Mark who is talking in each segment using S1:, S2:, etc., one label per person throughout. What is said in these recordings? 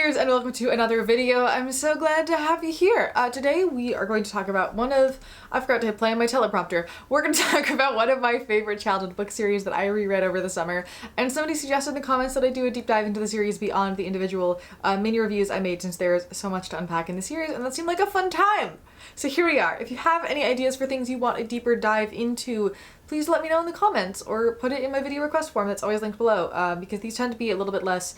S1: Fairytaleers, and welcome to another video. I'm so glad to have you here. Today we are going to talk about I forgot to play on my teleprompter. We're going to talk about one of my favorite childhood book series that I reread over the summer, and somebody suggested in the comments that I do a deep dive into the series beyond the individual mini reviews I made, since there's so much to unpack in the series, and that seemed like a fun time. So here we are. If you have any ideas for things you want a deeper dive into, please let me know in the comments or put it in my video request form that's always linked below, because these tend to be a little bit less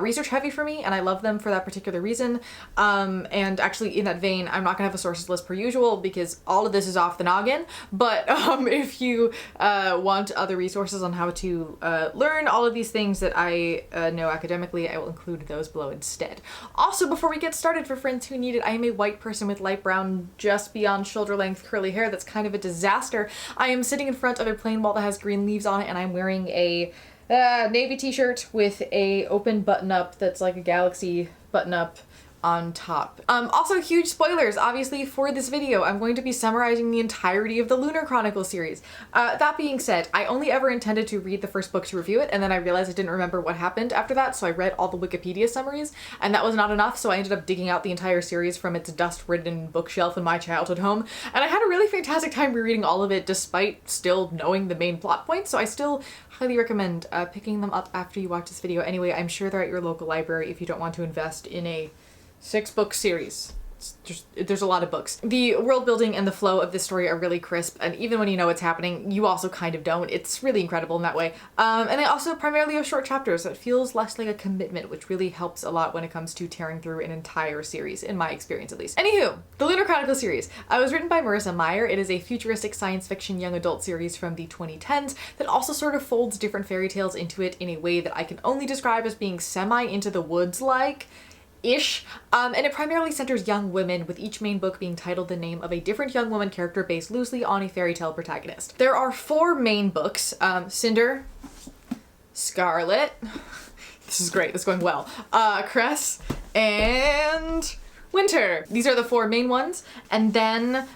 S1: research heavy for me, and I love them for that particular reason. And actually, in that vein, I'm not gonna have a sources list per usual because all of this is off the noggin, but if you want other resources on how to learn all of these things that I know academically, I will include those below instead. Also, before we get started, for friends who need it, I am a white person with light brown, just beyond shoulder length curly hair that's kind of a disaster. I am sitting in front of a plain wall that has green leaves on it, and I'm wearing a navy t-shirt with a open button-up that's like a galaxy button-up on top. Also, huge spoilers, obviously, for this video. I'm going to be summarizing the entirety of the Lunar Chronicle series. That being said, I only ever intended to read the first book to review it, and then I realized I didn't remember what happened after that, so I read all the Wikipedia summaries, and that was not enough, so I ended up digging out the entire series from its dust-ridden bookshelf in my childhood home, and I had a really fantastic time rereading all of it despite still knowing the main plot points, so I still highly recommend picking them up after you watch this video. Anyway, I'm sure they're at your local library if you don't want to invest in a 6-book series. There's a lot of books. The world building and the flow of this story are really crisp, and even when you know what's happening, you also kind of don't. It's really incredible in that way. And they also primarily have short chapters, so it feels less like a commitment, which really helps a lot when it comes to tearing through an entire series, in my experience at least. Anywho, the Lunar Chronicle series. It was written by Marissa Meyer. It is a futuristic science fiction young adult series from the 2010s that also sort of folds different fairy tales into it in a way that I can only describe as being semi-into the woods-like ish, and it primarily centers young women, with each main book being titled the name of a different young woman character based loosely on a fairy tale protagonist. There are 4 main books: Cinder, Scarlet, this is great, this is going well, Cress, and Winter. These are the 4 main ones, and then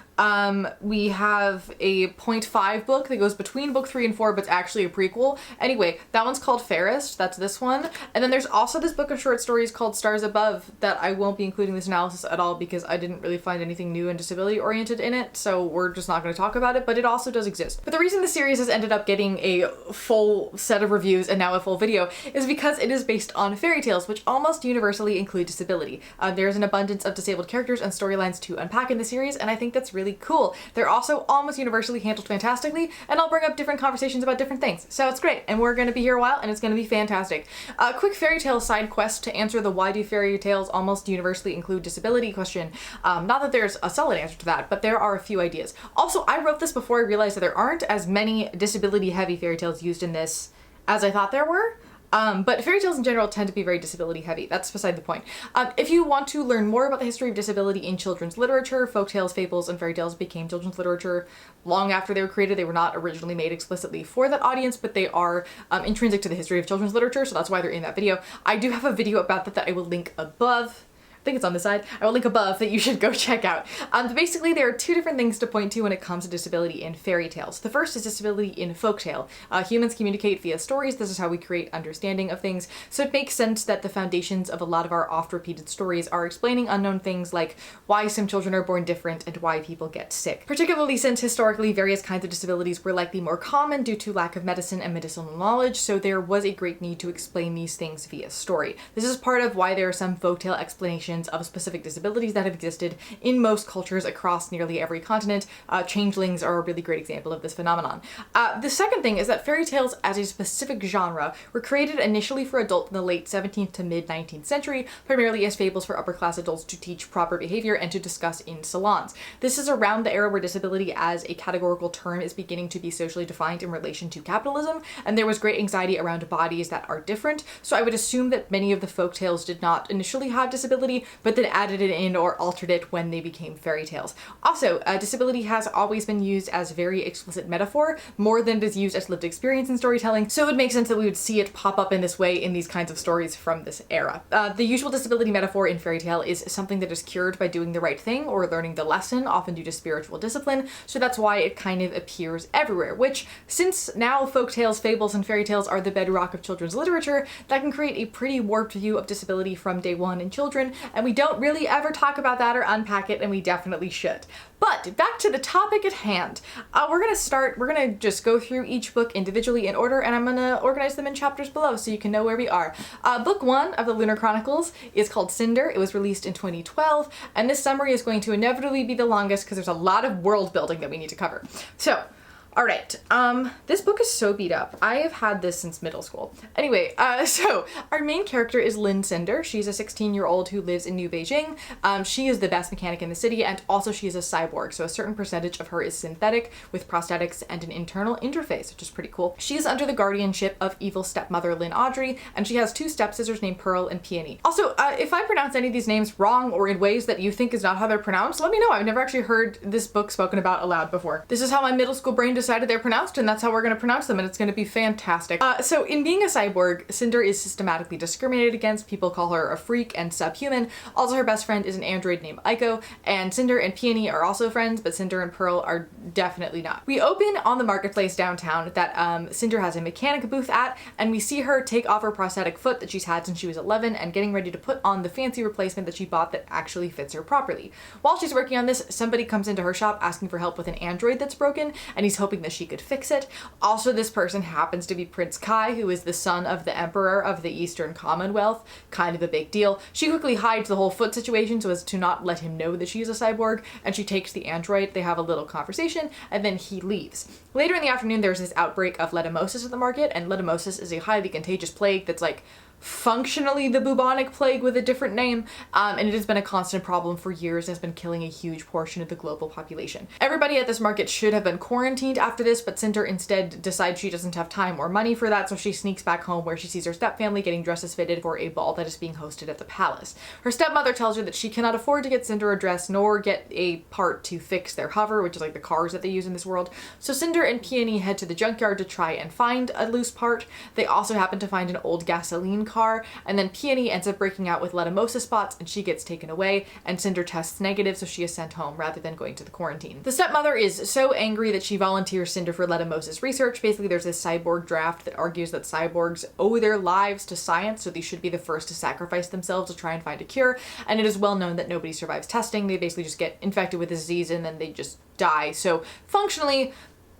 S1: we have a 0.5 book that goes between book 3 and 4, but it's actually a prequel. Anyway, that one's called Fairest, that's this one. And then there's also this book of short stories called Stars Above that I won't be including this analysis at all because I didn't really find anything new and disability oriented in it, so we're just not going to talk about it, but it also does exist. But the reason the series has ended up getting a full set of reviews and now a full video is because it is based on fairy tales, which almost universally include disability. There's an abundance of disabled characters and storylines to unpack in the series, and I think that's really cool. They're also almost universally handled fantastically, and I'll bring up different conversations about different things. So it's great, and we're going to be here a while, and it's going to be fantastic. A quick fairy tale side quest to answer the why do fairy tales almost universally include disability question. Not that there's a solid answer to that, but there are a few ideas. Also, I wrote this before I realized that there aren't as many disability heavy fairy tales used in this as I thought there were. But fairy tales in general tend to be very disability heavy. That's beside the point. If you want to learn more about the history of disability in children's literature, folktales, fables, and fairy tales became children's literature long after they were created. They were not originally made explicitly for that audience, but they are intrinsic to the history of children's literature, so that's why they're in that video. I do have a video about that I will link above. I think it's on the side. I will link above that you should go check out. But basically, there are 2 different things to point to when it comes to disability in fairy tales. The first is disability in folktale. Humans communicate via stories. This is how we create understanding of things. So it makes sense that the foundations of a lot of our oft-repeated stories are explaining unknown things like why some children are born different and why people get sick. Particularly since historically various kinds of disabilities were likely more common due to lack of medicine and medicinal knowledge, so there was a great need to explain these things via story. This is part of why there are some folktale explanations of specific disabilities that have existed in most cultures across nearly every continent. Changelings are a really great example of this phenomenon. The second thing is that fairy tales as a specific genre were created initially for adults in the late 17th to mid 19th century, primarily as fables for upper class adults to teach proper behavior and to discuss in salons. This is around the era where disability as a categorical term is beginning to be socially defined in relation to capitalism, and there was great anxiety around bodies that are different, so I would assume that many of the folk tales did not initially have disability, disability, but then added it in or altered it when they became fairy tales. Also, disability has always been used as a very explicit metaphor, more than it is used as lived experience in storytelling, so it would make sense that we would see it pop up in this way in these kinds of stories from this era. The usual disability metaphor in fairy tale is something that is cured by doing the right thing or learning the lesson, often due to spiritual discipline, so that's why it kind of appears everywhere, which, since now folk tales, fables, and fairy tales are the bedrock of children's literature, that can create a pretty warped view of disability from day one in children, and we don't really ever talk about that or unpack it, and we definitely should. But back to the topic at hand. We're gonna just go through each book individually in order, and I'm gonna organize them in chapters below so you can know where we are. Book 1 of the Lunar Chronicles is called Cinder. It was released in 2012, and this summary is going to inevitably be the longest because there's a lot of world building that we need to cover. So, all right, this book is so beat up. I have had this since middle school. Anyway, so our main character is Lin Cinder. She's a 16-year-old who lives in New Beijing. She is the best mechanic in the city, and also she is a cyborg, so a certain percentage of her is synthetic with prosthetics and an internal interface, which is pretty cool. She is under the guardianship of evil stepmother Lin Audrey, and she has two stepsisters named Pearl and Peony. Also, if I pronounce any of these names wrong or in ways that you think is not how they're pronounced, let me know. I've never actually heard this book spoken about aloud before. This is how my middle school brain decided they're pronounced, and that's how we're going to pronounce them, and it's going to be fantastic. So in being a cyborg, Cinder is systematically discriminated against. People call her a freak and subhuman. Also, her best friend is an android named Aiko, and Cinder and Peony are also friends, but Cinder and Pearl are definitely not. We open on the marketplace downtown that Cinder has a mechanic booth at, and we see her take off her prosthetic foot that she's had since she was 11 and getting ready to put on the fancy replacement that she bought that actually fits her properly. While she's working on this, somebody comes into her shop asking for help with an android that's broken, and he's hoping that she could fix it. Also, this person happens to be Prince Kai, who is the son of the Emperor of the Eastern Commonwealth. Kind of a big deal. She quickly hides the whole foot situation so as to not let him know that she's a cyborg, and she takes the android. They have a little conversation, and then he leaves. Later in the afternoon, there's this outbreak of letumosis at the market, and letumosis is a highly contagious plague that's like functionally the bubonic plague with a different name, and it has been a constant problem for years and has been killing a huge portion of the global population. Everybody at this market should have been quarantined after this, but Cinder instead decides she doesn't have time or money for that, so she sneaks back home where she sees her stepfamily getting dresses fitted for a ball that is being hosted at the palace. Her stepmother tells her that she cannot afford to get Cinder a dress nor get a part to fix their hover, which is like the cars that they use in this world. So Cinder and Peony head to the junkyard to try and find a loose part. They also happen to find an old gasoline car, and then Peony ends up breaking out with letumosis spots and she gets taken away, and Cinder tests negative, so she is sent home rather than going to the quarantine. The stepmother is so angry that she volunteers Cinder for letumosis research. Basically, there's this cyborg draft that argues that cyborgs owe their lives to science, so they should be the first to sacrifice themselves to try and find a cure, and it is well known that nobody survives testing. They basically just get infected with the disease and then they just die. So functionally,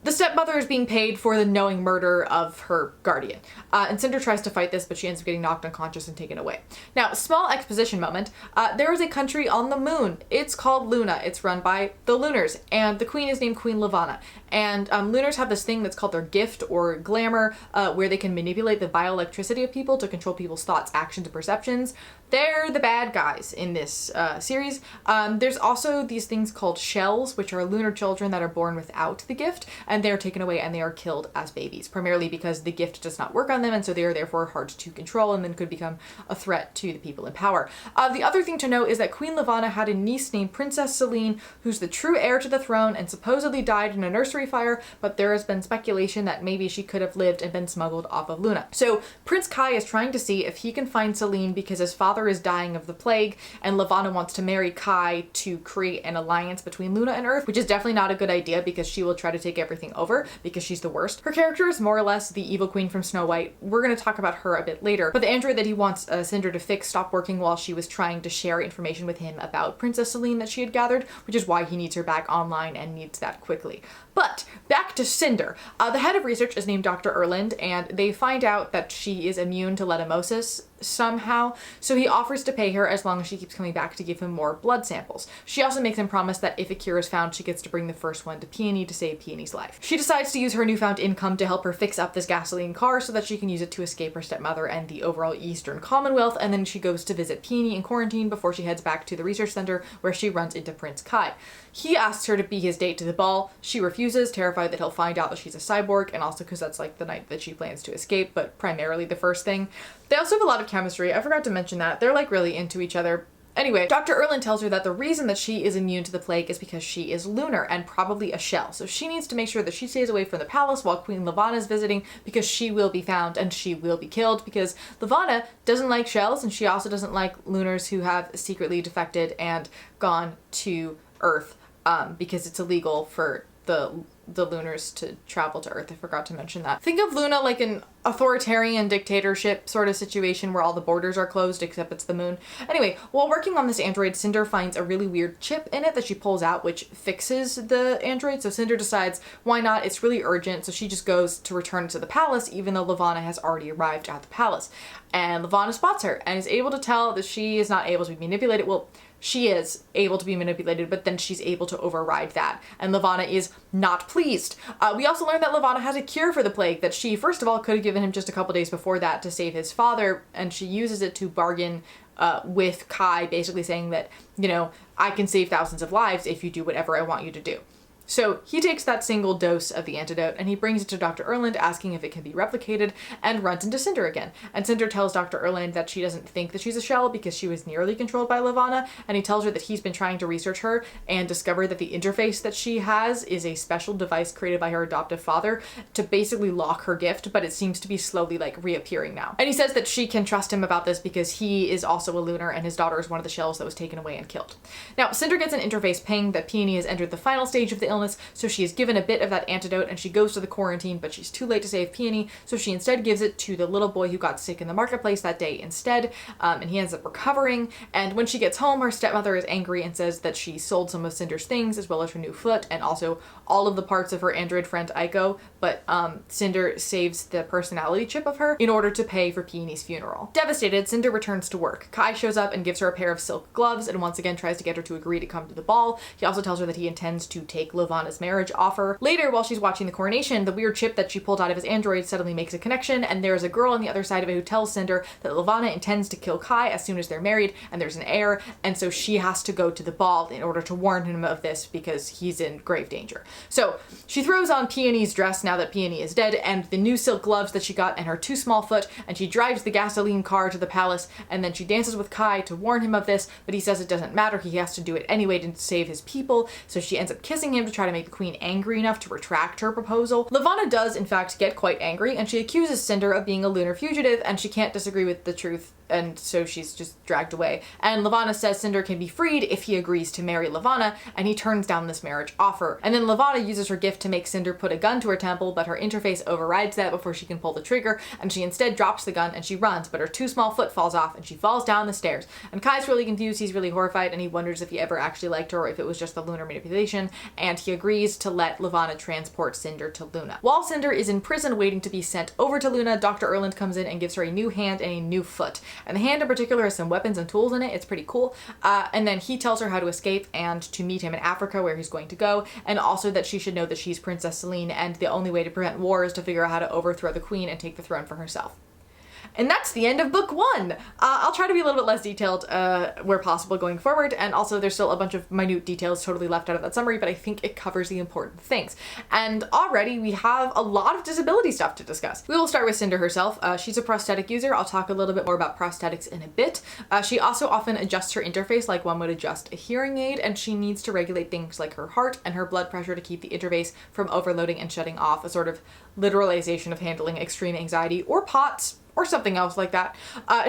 S1: the stepmother is being paid for the knowing murder of her guardian. And Cinder tries to fight this, but she ends up getting knocked unconscious and taken away. Now, small exposition moment. There is a country on the moon. It's called Luna. It's run by the Lunars, and the queen is named Queen Levana. And Lunars have this thing that's called their gift or glamour, where they can manipulate the bioelectricity of people to control people's thoughts, actions, and perceptions. They're the bad guys in this series. There's also these things called shells, which are lunar children that are born without the gift, and they are taken away and they are killed as babies, primarily because the gift does not work on them, and so they are therefore hard to control and then could become a threat to the people in power. The other thing to note is that Queen Levana had a niece named Princess Celine, who's the true heir to the throne and supposedly died in a nursery fire, but there has been speculation that maybe she could have lived and been smuggled off of Luna. So Prince Kai is trying to see if he can find Celine because his father is dying of the plague, and Levana wants to marry Kai to create an alliance between Luna and Earth, which is definitely not a good idea because she will try to take everything over because she's the worst. Her character is more or less the evil queen from Snow White. We're going to talk about her a bit later, but the android that he wants Cinder to fix stopped working while she was trying to share information with him about Princess Celine that she had gathered, which is why he needs her back online and needs that quickly. But back to Cinder. The head of research is named Dr. Erland, and they find out that she is immune to letumosis somehow, so he offers to pay her as long as she keeps coming back to give him more blood samples. She also makes him promise that if a cure is found, she gets to bring the first one to Peony to save Peony's life. She decides to use her newfound income to help her fix up this gasoline car so that she can use it to escape her stepmother and the overall Eastern Commonwealth, and then she goes to visit Peony in quarantine before she heads back to the research center where she runs into Prince Kai. He asks her to be his date to the ball. She refuses, terrified that he'll find out that she's a cyborg, and also because that's like the night that she plans to escape, but primarily the first thing. They also have a lot of chemistry. I forgot to mention that. They're like really into each other. Anyway, Dr. Erland tells her that the reason that she is immune to the plague is because she is lunar and probably a shell. So she needs to make sure that she stays away from the palace while Queen Levana is visiting, because she will be found and she will be killed, because Levana doesn't like shells, and she also doesn't like lunars who have secretly defected and gone to Earth, because it's illegal for the lunars to travel to Earth. I forgot to mention that. Think of Luna like an authoritarian dictatorship sort of situation where all the borders are closed except it's the moon. Anyway, while working on this android, Cinder finds a really weird chip in it that she pulls out, which fixes the android. So Cinder decides, why not? It's really urgent. So she just goes to return it to the palace, even though Levana has already arrived at the palace. And Levana spots her and is able to tell that she is not able to be manipulated. Well, she is able to be manipulated, but then she's able to override that. And Levana is not pleased. We also learned that Levana has a cure for the plague that she, first of all, could have given him just a couple days before that to save his father, and she uses it to bargain with Kai, basically saying that, you know, I can save thousands of lives if you do whatever I want you to do. So he takes that single dose of the antidote and he brings it to Dr. Erland, asking if it can be replicated, and runs into Cinder again. And Cinder tells Dr. Erland that she doesn't think that she's a shell because she was nearly controlled by Levana, and he tells her that he's been trying to research her and discovered that the interface that she has is a special device created by her adoptive father to basically lock her gift, but it seems to be slowly like reappearing now. And he says that she can trust him about this because he is also a lunar and his daughter is one of the shells that was taken away and killed. Now, Cinder gets an interface ping that Peony has entered the final stage of the illness, so she is given a bit of that antidote and she goes to the quarantine, but she's too late to save Peony, so she instead gives it to the little boy who got sick in the marketplace that day instead, and he ends up recovering. And when she gets home, her stepmother is angry and says that she sold some of Cinder's things, as well as her new foot, and also all of the parts of her android friend Aiko, but Cinder saves the personality chip of her in order to pay for Peony's funeral. Devastated, Cinder returns to work. Kai shows up and gives her a pair of silk gloves and once again tries to get her to agree to come to the ball. He also tells her that he intends to take Levana's marriage offer. Later, while she's watching the coronation, the weird chip that she pulled out of his android suddenly makes a connection, and there's a girl on the other side of it who tells Cinder that Levana intends to kill Kai as soon as they're married, and there's an heir, and so she has to go to the ball in order to warn him of this because he's in grave danger. So she throws on Peony's dress now that Peony is dead, and the new silk gloves that she got, and her too small foot, and she drives the gasoline car to the palace, and then she dances with Kai to warn him of this, but he says it doesn't matter, he has to do it anyway to save his people. So she ends up kissing him to try to make the queen angry enough to retract her proposal. Levana does in fact get quite angry, and she accuses Cinder of being a lunar fugitive, and she can't disagree with the truth, and so she's just dragged away. And Levana says Cinder can be freed if he agrees to marry Levana, and he turns down this marriage offer. And then Levana uses her gift to make Cinder put a gun to her temple, but her interface overrides that before she can pull the trigger, and she instead drops the gun and she runs, but her too small foot falls off and she falls down the stairs. And Kai's really confused, he's really horrified, and he wonders if he ever actually liked her or if it was just the lunar manipulation, and he agrees to let Levana transport Cinder to Luna. While Cinder is in prison waiting to be sent over to Luna, Dr. Erland comes in and gives her a new hand and a new foot. And the hand in particular has some weapons and tools in it. It's pretty cool. And then he tells her how to escape and to meet him in Africa where he's going to go, and also that she should know that she's Princess Celine and the only way to prevent war is to figure out how to overthrow the queen and take the throne for herself. And that's the end of book one. I'll try to be a little bit less detailed where possible going forward, and also there's still a bunch of minute details totally left out of that summary, but I think it covers the important things. And already we have a lot of disability stuff to discuss. We will start with Cinder herself. She's a prosthetic user. I'll talk a little bit more about prosthetics in a bit. She also often adjusts her interface like one would adjust a hearing aid, and she needs to regulate things like her heart and her blood pressure to keep the interface from overloading and shutting off, a sort of literalization of handling extreme anxiety or POTS, or something else like that.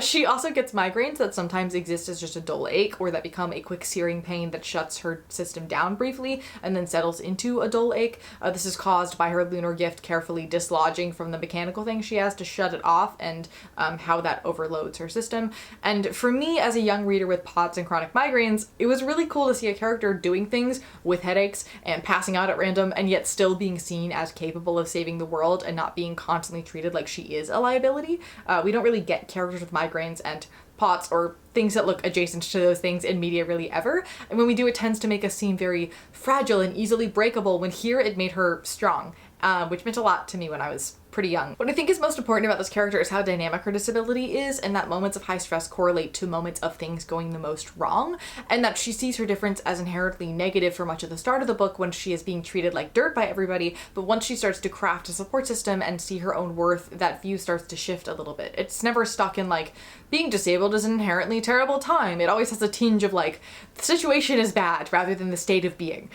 S1: She also gets migraines that sometimes exist as just a dull ache, or that become a quick searing pain that shuts her system down briefly and then settles into a dull ache. This is caused by her lunar gift carefully dislodging from the mechanical thing she has to shut it off, and how that overloads her system. And for me, as a young reader with POTS and chronic migraines, it was really cool to see a character doing things with headaches and passing out at random, and yet still being seen as capable of saving the world and not being constantly treated like she is a liability. We don't really get characters with migraines and POTS or things that look adjacent to those things in media really ever. And when we do, it tends to make us seem very fragile and easily breakable, when here it made her strong, which meant a lot to me when I was pretty young. What I think is most important about this character is how dynamic her disability is, and that moments of high stress correlate to moments of things going the most wrong, and that she sees her difference as inherently negative for much of the start of the book when she is being treated like dirt by everybody, but once she starts to craft a support system and see her own worth, that view starts to shift a little bit. It's never stuck in like, being disabled is an inherently terrible time. It always has a tinge of like, the situation is bad rather than the state of being,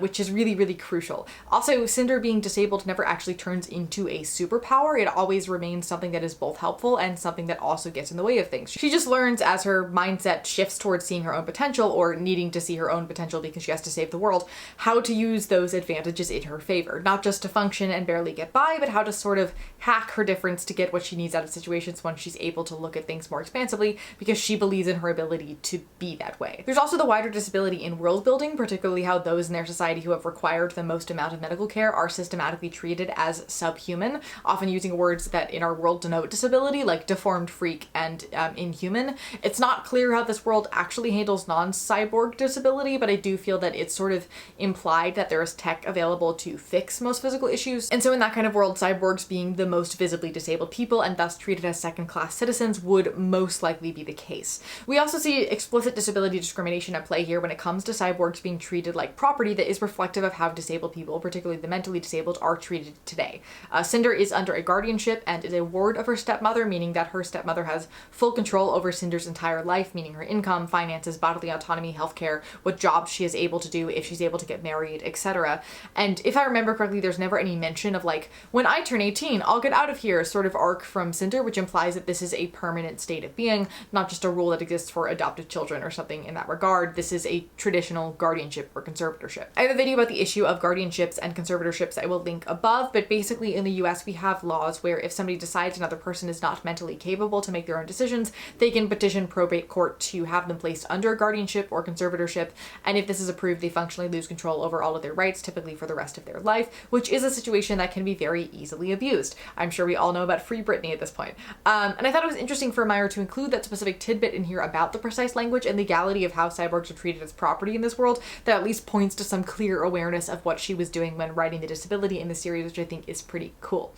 S1: which is really, really crucial. Also, Cinder being disabled never actually turns into a superpower. It always remains something that is both helpful and something that also gets in the way of things. She just learns as her mindset shifts towards seeing her own potential, or needing to see her own potential because she has to save the world, how to use those advantages in her favor. Not just to function and barely get by, but how to sort of hack her difference to get what she needs out of situations when she's able to look at things more expansively because she believes in her ability to be that way. There's also the wider disability in world building, particularly how those in their society who have required the most amount of medical care are systematically treated as subhuman, often using words that in our world denote disability, like deformed, freak, and inhuman. It's not clear how this world actually handles non-cyborg disability, but I do feel that it's sort of implied that there is tech available to fix most physical issues. And so in that kind of world, cyborgs being the most visibly disabled people and thus treated as second-class citizens would most likely be the case. We also see explicit disability discrimination at play here when it comes to cyborgs being treated like property that is reflective of how disabled people, particularly the mentally disabled, are treated today. Cinder is under a guardianship and is a ward of her stepmother, meaning that her stepmother has full control over Cinder's entire life, meaning her income, finances, bodily autonomy, healthcare, what jobs she is able to do, if she's able to get married, etc. And if I remember correctly, there's never any mention of like, when I turn 18, I'll get out of here sort of arc from Cinder, which implies that this is a permanent state of being, not just a rule that exists for adopted children or something in that regard. This is a traditional guardianship or conservatorship. I have a video about the issue of guardianships and conservatorships I will link above, but basically in the US we have laws where if somebody decides another person is not mentally capable to make their own decisions, they can petition probate court to have them placed under a guardianship or conservatorship, and if this is approved, they functionally lose control over all of their rights, typically for the rest of their life, which is a situation that can be very easily abused. I'm sure we all know about Free Britney at this point. And I thought it was interesting for Meyer to include that specific tidbit in here about the precise language and legality of how cyborgs are treated as property in this world, that at least points to some clear awareness of what she was doing when writing the disability in the series, which I think is pretty cool.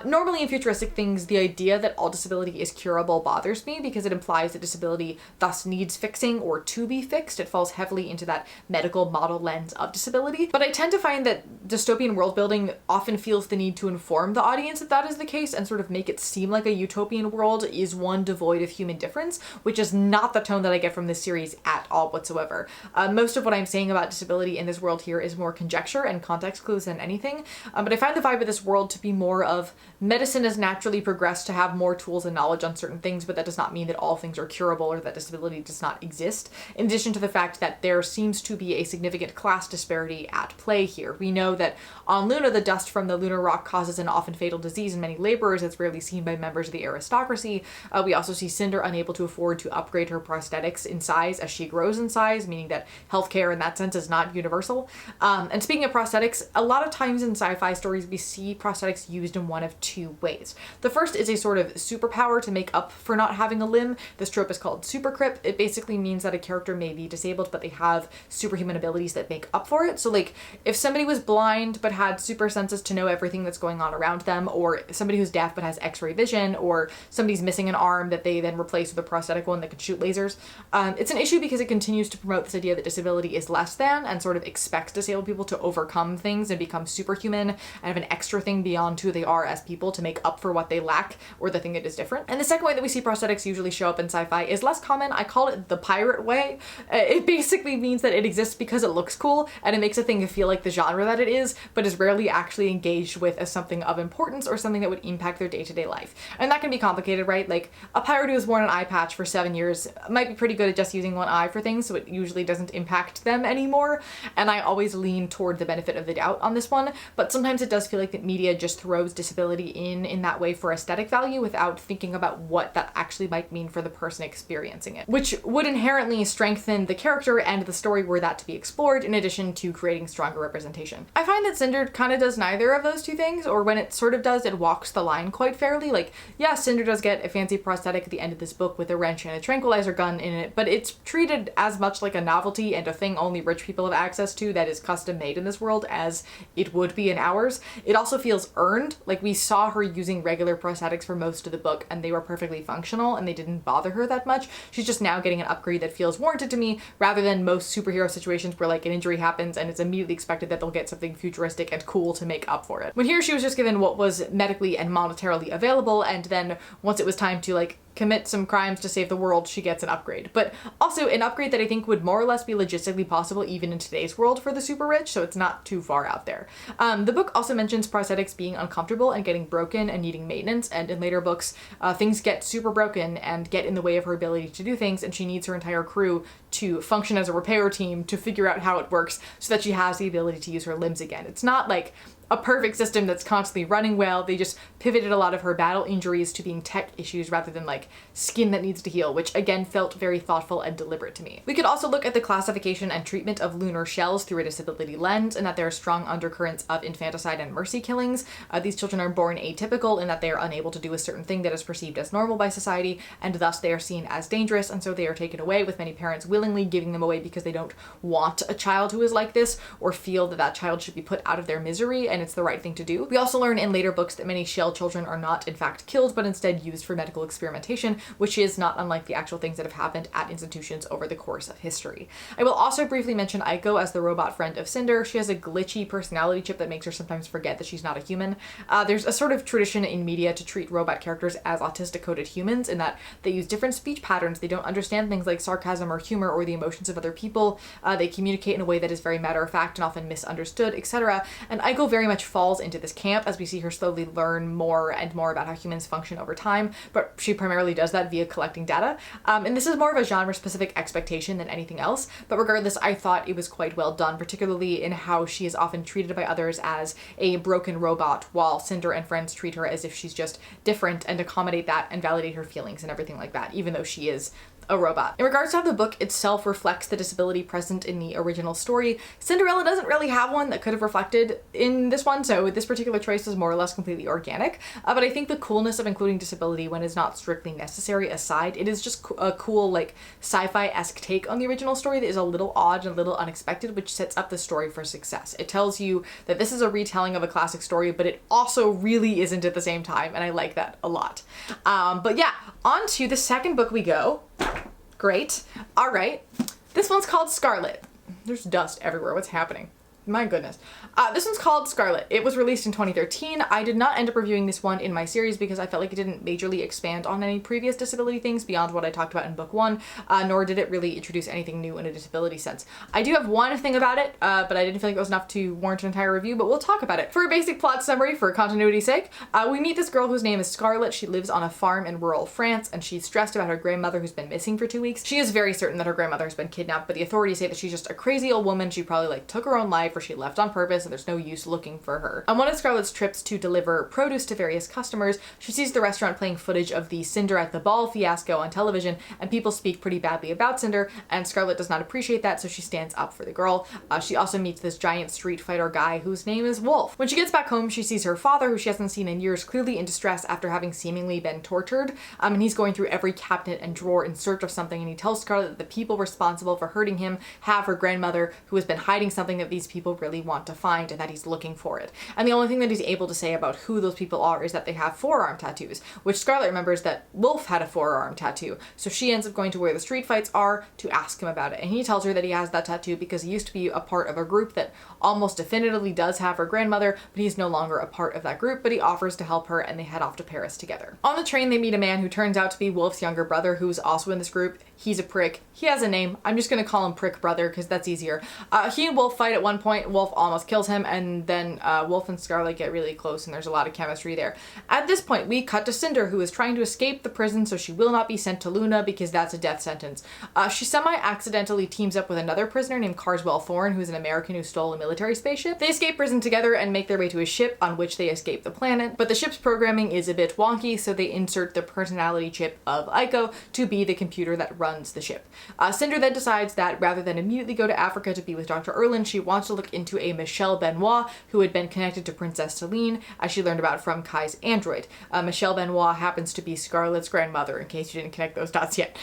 S1: Normally in futuristic things, the idea that all disability is curable bothers me because it implies that disability thus needs fixing or to be fixed. It falls heavily into that medical model lens of disability. But I tend to find that dystopian world building often feels the need to inform the audience that that is the case and sort of make it seem like a utopian world is one devoid of human difference, which is not the tone that I get from this series at all whatsoever. Most of what I'm saying about disability in this world here is more conjecture and context clues than anything, but I find the vibe of this world to be more of medicine has naturally progressed to have more tools and knowledge on certain things, but that does not mean that all things are curable or that disability does not exist, in addition to the fact that there seems to be a significant class disparity at play here. We know that on Luna, the dust from the lunar rock causes an often fatal disease in many laborers that's rarely seen by members of the aristocracy. We also see Cinder unable to afford to upgrade her prosthetics in size as she grows in size, meaning that healthcare in that sense is not universal. And speaking of prosthetics, a lot of times in sci-fi stories we see prosthetics used in one of two ways. The first is a sort of superpower to make up for not having a limb. This trope is called supercrip. It basically means that a character may be disabled but they have superhuman abilities that make up for it. So like if somebody was blind but had super senses to know everything that's going on around them, or somebody who's deaf but has x-ray vision, or somebody's missing an arm that they then replace with a prosthetic one that can shoot lasers. It's an issue because it continues to promote this idea that disability is less than and sort of expects disabled people to overcome things and become superhuman and have an extra thing beyond who they are as people to make up for what they lack or the thing that is different. And the second way that we see prosthetics usually show up in sci-fi is less common. I call it the pirate way. It basically means that it exists because it looks cool and it makes a thing feel like the genre that it is, but is rarely actually engaged with as something of importance or something that would impact their day-to-day life. And that can be complicated, right? Like a pirate who has worn an eye patch for 7 years might be pretty good at just using one eye for things, so it usually doesn't impact them anymore. And I always lean toward the benefit of the doubt on this one, but sometimes it does feel like that media just throws disability in that way for aesthetic value without thinking about what that actually might mean for the person experiencing it, which would inherently strengthen the character and the story were that to be explored, in addition to creating stronger representation. I find that Cinder kind of does neither of those two things, or when it sort of does, it walks the line quite fairly. Like, yeah, Cinder does get a fancy prosthetic at the end of this book with a wrench and a tranquilizer gun in it, but it's treated as much like a novelty and a thing only rich people have access to that is custom made in this world as it would be in ours. It also feels earned earned. Like, we saw her using regular prosthetics for most of the book and they were perfectly functional and they didn't bother her that much. She's just now getting an upgrade that feels warranted to me, rather than most superhero situations where like an injury happens and it's immediately expected that they'll get something futuristic and cool to make up for it. When here she was just given what was medically and monetarily available, and then once it was time to like commit some crimes to save the world, she gets an upgrade. But also an upgrade that I think would more or less be logistically possible even in today's world for the super rich, so it's not too far out there. The book also mentions prosthetics being uncomfortable and getting broken and needing maintenance, and in later books, things get super broken and get in the way of her ability to do things, and she needs her entire crew to function as a repair team to figure out how it works so that she has the ability to use her limbs again. It's not like a perfect system that's constantly running well. They just pivoted a lot of her battle injuries to being tech issues rather than like skin that needs to heal, which again felt very thoughtful and deliberate to me. We could also look at the classification and treatment of lunar shells through a disability lens, and that there are strong undercurrents of infanticide and mercy killings. These children are born atypical in that they are unable to do a certain thing that is perceived as normal by society, and thus they are seen as dangerous, and so they are taken away, with many parents willingly giving them away because they don't want a child who is like this or feel that that child should be put out of their misery, and it's the right thing to do. We also learn in later books that many shell children are not in fact killed, but instead used for medical experimentation, which is not unlike the actual things that have happened at institutions over the course of history. I will also briefly mention Aiko as the robot friend of Cinder. She has a glitchy personality chip that makes her sometimes forget that she's not a human. There's a sort of tradition in media to treat robot characters as autistic-coded humans, in that they use different speech patterns, they don't understand things like sarcasm or humor or the emotions of other people, they communicate in a way that is very matter-of-fact and often misunderstood, etc. And Aiko very much falls into this camp as we see her slowly learn more and more about how humans function over time, but she primarily does that via collecting data. And this is more of a genre-specific expectation than anything else, but regardless, I thought it was quite well done, particularly in how she is often treated by others as a broken robot, while Cinder and friends treat her as if she's just different and accommodate that and validate her feelings and everything like that, even though she is a robot. In regards to how the book itself reflects the disability present in the original story, Cinderella doesn't really have one that could have reflected in this one, so this particular choice is more or less completely organic, but I think the coolness of including disability when it's not strictly necessary aside, it is just a cool, like, sci-fi-esque take on the original story that is a little odd and a little unexpected, which sets up the story for success. It tells you that this is a retelling of a classic story, but it also really isn't at the same time, and I like that a lot. But yeah, on to the second book we go. Great. All right. This one's called Scarlet. There's dust everywhere. What's happening? My goodness. This one's called Scarlet. It was released in 2013. I did not end up reviewing this one in my series because I felt like it didn't majorly expand on any previous disability things beyond what I talked about in book one, nor did it really introduce anything new in a disability sense. I do have one thing about it, but I didn't feel like it was enough to warrant an entire review, but we'll talk about it. For a basic plot summary, for continuity's sake, we meet this girl whose name is Scarlet. She lives on a farm in rural France, and she's stressed about her grandmother who's been missing for 2 weeks. She is very certain that her grandmother has been kidnapped, but the authorities say that she's just a crazy old woman. She probably like took her own life, or she left on purpose, and there's no use looking for her. On one of Scarlet's trips to deliver produce to various customers, she sees the restaurant playing footage of the Cinder at the ball fiasco on television, and people speak pretty badly about Cinder, and Scarlet does not appreciate that, so she stands up for the girl. She also meets this giant street fighter guy whose name is Wolf. When she gets back home, she sees her father, who she hasn't seen in years, clearly in distress after having seemingly been tortured, and he's going through every cabinet and drawer in search of something, and he tells Scarlet that the people responsible for hurting him have her grandmother, who has been hiding something that these people really want to find, and that he's looking for it. And the only thing that he's able to say about who those people are is that they have forearm tattoos, which Scarlet remembers that Wolf had a forearm tattoo, so she ends up going to where the street fights are to ask him about it. And he tells her that he has that tattoo because he used to be a part of a group that almost definitively does have her grandmother, but he's no longer a part of that group, but he offers to help her, and they head off to Paris together. On the train, they meet a man who turns out to be Wolf's younger brother, who's also in this group. He's a prick. He has a name. I'm just gonna call him Prick Brother because that's easier. He and Wolf fight at one point. Wolf almost kills him, and then Wolf and Scarlet get really close, and there's a lot of chemistry there. At this point, we cut to Cinder, who is trying to escape the prison so she will not be sent to Luna because that's a death sentence. She semi-accidentally teams up with another prisoner named Carswell Thorne, who's an American who stole a military spaceship. They escape prison together and make their way to a ship on which they escape the planet, but the ship's programming is a bit wonky, so they insert the personality chip of Aiko to be the computer that runs runs the ship. Cinder then decides that rather than immediately go to Africa to be with Dr. Erland, she wants to look into a Michelle Benoit who had been connected to Princess Celine, as she learned about from Kai's android. Michelle Benoit happens to be Scarlet's grandmother, in case you didn't connect those dots yet.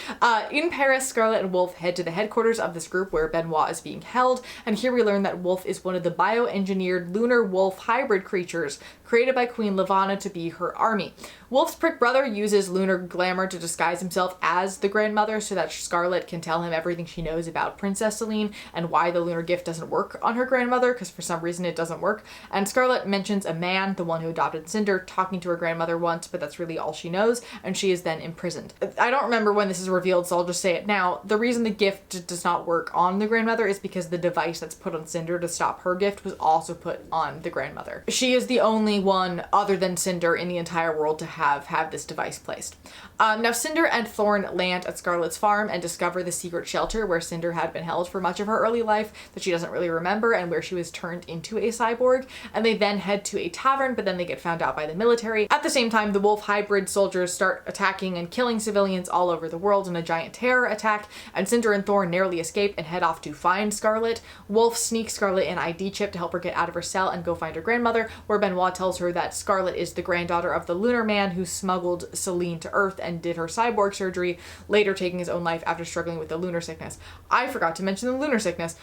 S1: In Paris, Scarlet and Wolf head to the headquarters of this group where Benoit is being held, and here we learn that Wolf is one of the bioengineered lunar wolf hybrid creatures created by Queen Levana to be her army. Wolf's prick brother uses lunar glamour to disguise himself as the grandmother so that Scarlet can tell him everything she knows about Princess Celine and why the lunar gift doesn't work on her grandmother, because for some reason it doesn't work. And Scarlet mentions a man, the one who adopted Cinder, talking to her grandmother once, but that's really all she knows, and she is then imprisoned. I don't remember when this is revealed, so I'll just say it now. The reason the gift does not work on the grandmother is because the device that's put on Cinder to stop her gift was also put on the grandmother. She is the only one other than Cinder in the entire world to have this device placed. Now Cinder and Thorn land at Scarlet's farm and discover the secret shelter where Cinder had been held for much of her early life that she doesn't really remember, and where she was turned into a cyborg, and they then head to a tavern, but then they get found out by the military. At the same time, the wolf hybrid soldiers start attacking and killing civilians all over the world in a giant terror attack, and Cinder and Thorn narrowly escape and head off to find Scarlet. Wolf sneaks Scarlet an ID chip to help her get out of her cell and go find her grandmother, where Benoit tells her that Scarlet is the granddaughter of the lunar man who smuggled Celine to Earth and did her cyborg surgery, later taking his own life after struggling with the lunar sickness. I forgot to mention the lunar sickness.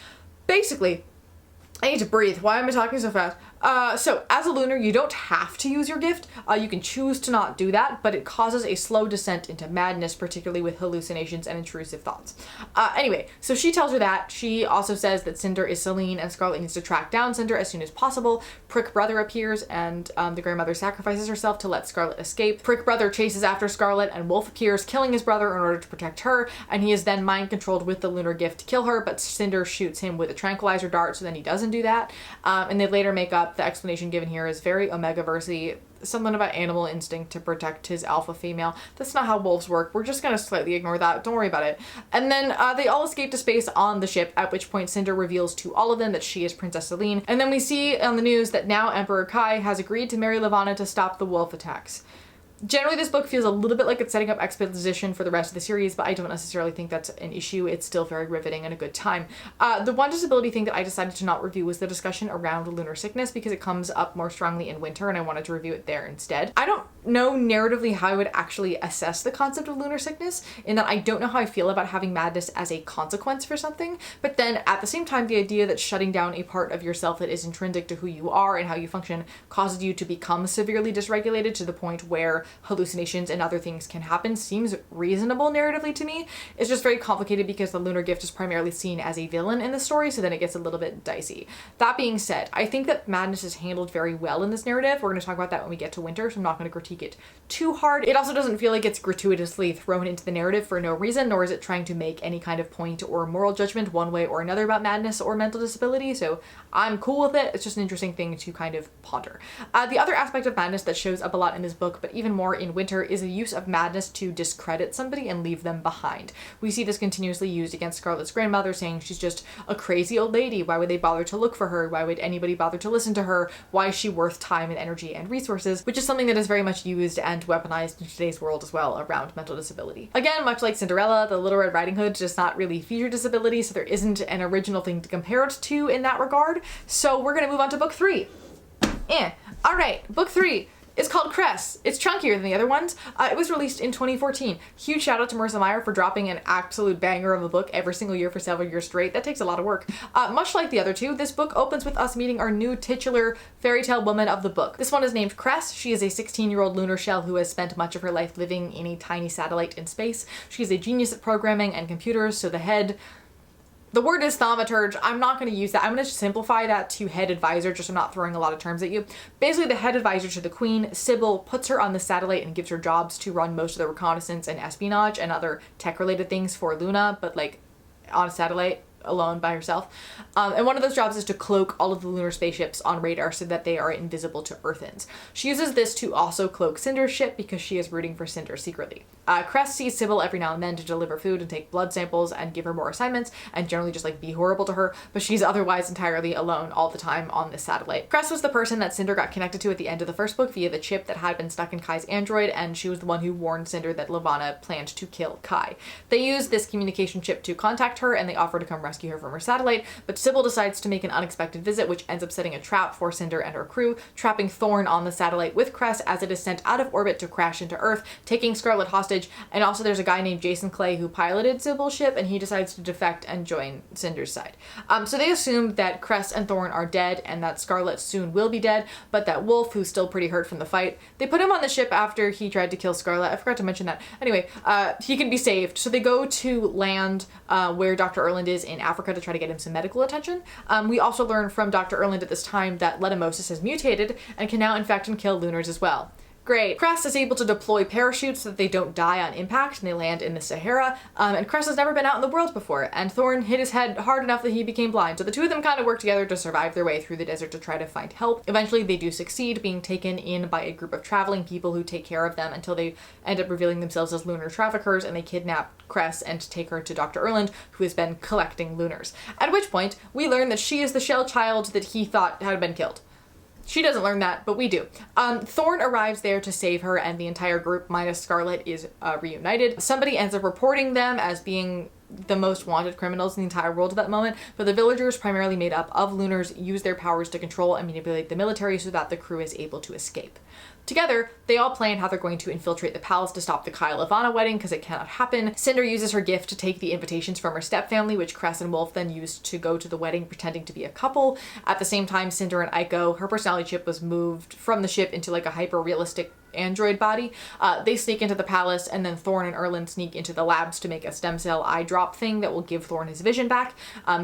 S1: Basically, I need to breathe. Why am I talking so fast? So as a lunar, you don't have to use your gift. You can choose to not do that, but it causes a slow descent into madness, particularly with hallucinations and intrusive thoughts. Anyway, so she tells her that. She also says that Cinder is Celine and Scarlet needs to track down Cinder as soon as possible. Prick Brother appears and the grandmother sacrifices herself to let Scarlet escape. Prick Brother chases after Scarlet and Wolf appears, killing his brother in order to protect her, and he is then mind controlled with the lunar gift to kill her, but Cinder shoots him with a tranquilizer dart, so then he doesn't do that. And they later make up. The explanation given here is very Omega-versy, something about animal instinct to protect his alpha female. That's not how wolves work. We're just gonna slightly ignore that. Don't worry about it. And then they all escape to space on the ship, at which point Cinder reveals to all of them that she is Princess Celine. And then we see on the news that now Emperor Kai has agreed to marry Levana to stop the wolf attacks. Generally, this book feels a little bit like it's setting up exposition for the rest of the series, but I don't necessarily think that's an issue. It's still very riveting and a good time. The one disability thing that I decided to not review was the discussion around lunar sickness, because it comes up more strongly in winter and I wanted to review it there instead. I don't know narratively how I would actually assess the concept of lunar sickness, in that I don't know how I feel about having madness as a consequence for something, but then at the same time, the idea that shutting down a part of yourself that is intrinsic to who you are and how you function causes you to become severely dysregulated to the point where hallucinations and other things can happen seems reasonable narratively to me. It's just very complicated because the lunar gift is primarily seen as a villain in the story, so then it gets a little bit dicey. That being said, I think that madness is handled very well in this narrative. We're going to talk about that when we get to winter, so I'm not going to critique it too hard. It also doesn't feel like it's gratuitously thrown into the narrative for no reason, nor is it trying to make any kind of point or moral judgment one way or another about madness or mental disability, so I'm cool with it. It's just an interesting thing to kind of ponder. The other aspect of madness that shows up a lot in this book, but even more in winter, is the use of madness to discredit somebody and leave them behind. We see this continuously used against Scarlet's grandmother, saying she's just a crazy old lady. Why would they bother to look for her? Why would anybody bother to listen to her? Why is she worth time and energy and resources? Which is something that is very much used and weaponized in today's world as well around mental disability. Again, much like Cinderella, the Little Red Riding Hood does not really feature disability, so there isn't an original thing to compare it to in that regard. So we're gonna move on to book 3. Alright, book 3. It's called Cress. It's chunkier than the other ones. It was released in 2014. Huge shout out to Marissa Meyer for dropping an absolute banger of a book every single year for several years straight. That takes a lot of work. Much like the other two, this book opens with us meeting our new titular fairy tale woman of the book. This one is named Cress. She is a 16-year-old lunar shell who has spent much of her life living in a tiny satellite in space. She's a genius at programming and computers, so the word is thaumaturge. I'm not going to use that. I'm going to simplify that to head advisor, just so I'm not throwing a lot of terms at you. Basically, the head advisor to the queen, Sybil, puts her on the satellite and gives her jobs to run most of the reconnaissance and espionage and other tech-related things for Luna, but like on a satellite alone by herself. And one of those jobs is to cloak all of the lunar spaceships on radar so that they are invisible to Earthens. She uses this to also cloak Cinder's ship because she is rooting for Cinder secretly. Cress sees Sybil every now and then to deliver food and take blood samples and give her more assignments and generally just like be horrible to her, but she's otherwise entirely alone all the time on this satellite. Cress was the person that Cinder got connected to at the end of the first book via the chip that had been stuck in Kai's android, and she was the one who warned Cinder that Levana planned to kill Kai. They used this communication chip to contact her and they offer to come rescue her from her satellite, but Sybil decides to make an unexpected visit which ends up setting a trap for Cinder and her crew, trapping Thorn on the satellite with Cress as it is sent out of orbit to crash into Earth, taking Scarlet hostage. And also there's a guy named Jason Clay who piloted Sybil's ship, and he decides to defect and join Cinder's side. So they assume that Cress and Thorn are dead and that Scarlet soon will be dead, but that Wolf, who's still pretty hurt from the fight, they put him on the ship after he tried to kill Scarlet. I forgot to mention that. Anyway, he can be saved. So they go to land where Dr. Erland is in Africa to try to get him some medical attention. We also learn from Dr. Erland at this time that Letemosis has mutated and can now infect and kill Lunars as well. Great. Cress is able to deploy parachutes so that they don't die on impact and they land in the Sahara. And Cress has never been out in the world before, and Thorn hit his head hard enough that he became blind. So the two of them kind of work together to survive their way through the desert to try to find help. Eventually they do succeed, being taken in by a group of traveling people who take care of them until they end up revealing themselves as lunar traffickers, and they kidnap Cress and take her to Dr. Erland, who has been collecting lunars. At which point we learn that she is the shell child that he thought had been killed. She doesn't learn that, but we do. Thorn arrives there to save her, and the entire group, minus Scarlet, is reunited. Somebody ends up reporting them as being the most wanted criminals in the entire world at that moment, but the villagers, primarily made up of Lunars, use their powers to control and manipulate the military so that the crew is able to escape. Together, they all plan how they're going to infiltrate the palace to stop the Kai-Levana wedding because it cannot happen. Cinder uses her gift to take the invitations from her stepfamily, which Cress and Wolf then used to go to the wedding pretending to be a couple. At the same time, Cinder and Aiko, her personality chip was moved from the ship into like a hyper-realistic android body. They sneak into the palace, and then Thorn and Erland sneak into the labs to make a stem cell eye drop thing that will give Thorn his vision back.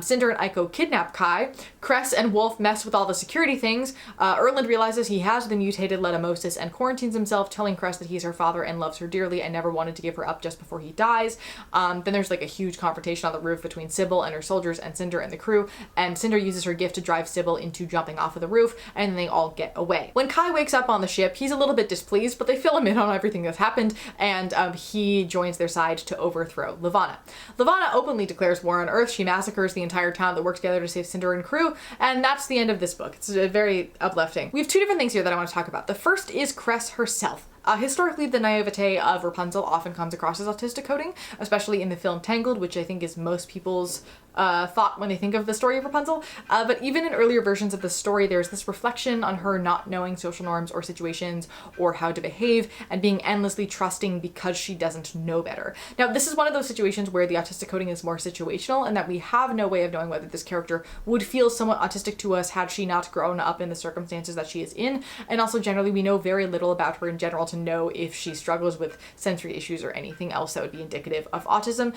S1: Cinder and Aiko kidnap Kai. Cress and Wolf mess with all the security things. Erland realizes he has the mutated Letemosis and quarantines himself, telling Cress that he's her father and loves her dearly and never wanted to give her up just before he dies. Then there's like a huge confrontation on the roof between Sybil and her soldiers and Cinder and the crew, and Cinder uses her gift to drive Sybil into jumping off of the roof, and then they all get away. When Kai wakes up on the ship, he's a little bit displeased, but they fill him in on everything that's happened, and he joins their side to overthrow Levana. Levana openly declares war on Earth. She massacres the entire town that worked together to save Cinder and crew, and that's the end of this book. It's very uplifting. We have two different things here that I want to talk about. The first is Cress herself. Historically, the naivete of Rapunzel often comes across as autistic coding, especially in the film Tangled, which I think is most people's thought when they think of the story of Rapunzel. But even in earlier versions of the story, there's this reflection on her not knowing social norms or situations or how to behave and being endlessly trusting because she doesn't know better. Now, this is one of those situations where the autistic coding is more situational and that we have no way of knowing whether this character would feel somewhat autistic to us had she not grown up in the circumstances that she is in. And also, generally, we know very little about her in general to know if she struggles with sensory issues or anything else that would be indicative of autism.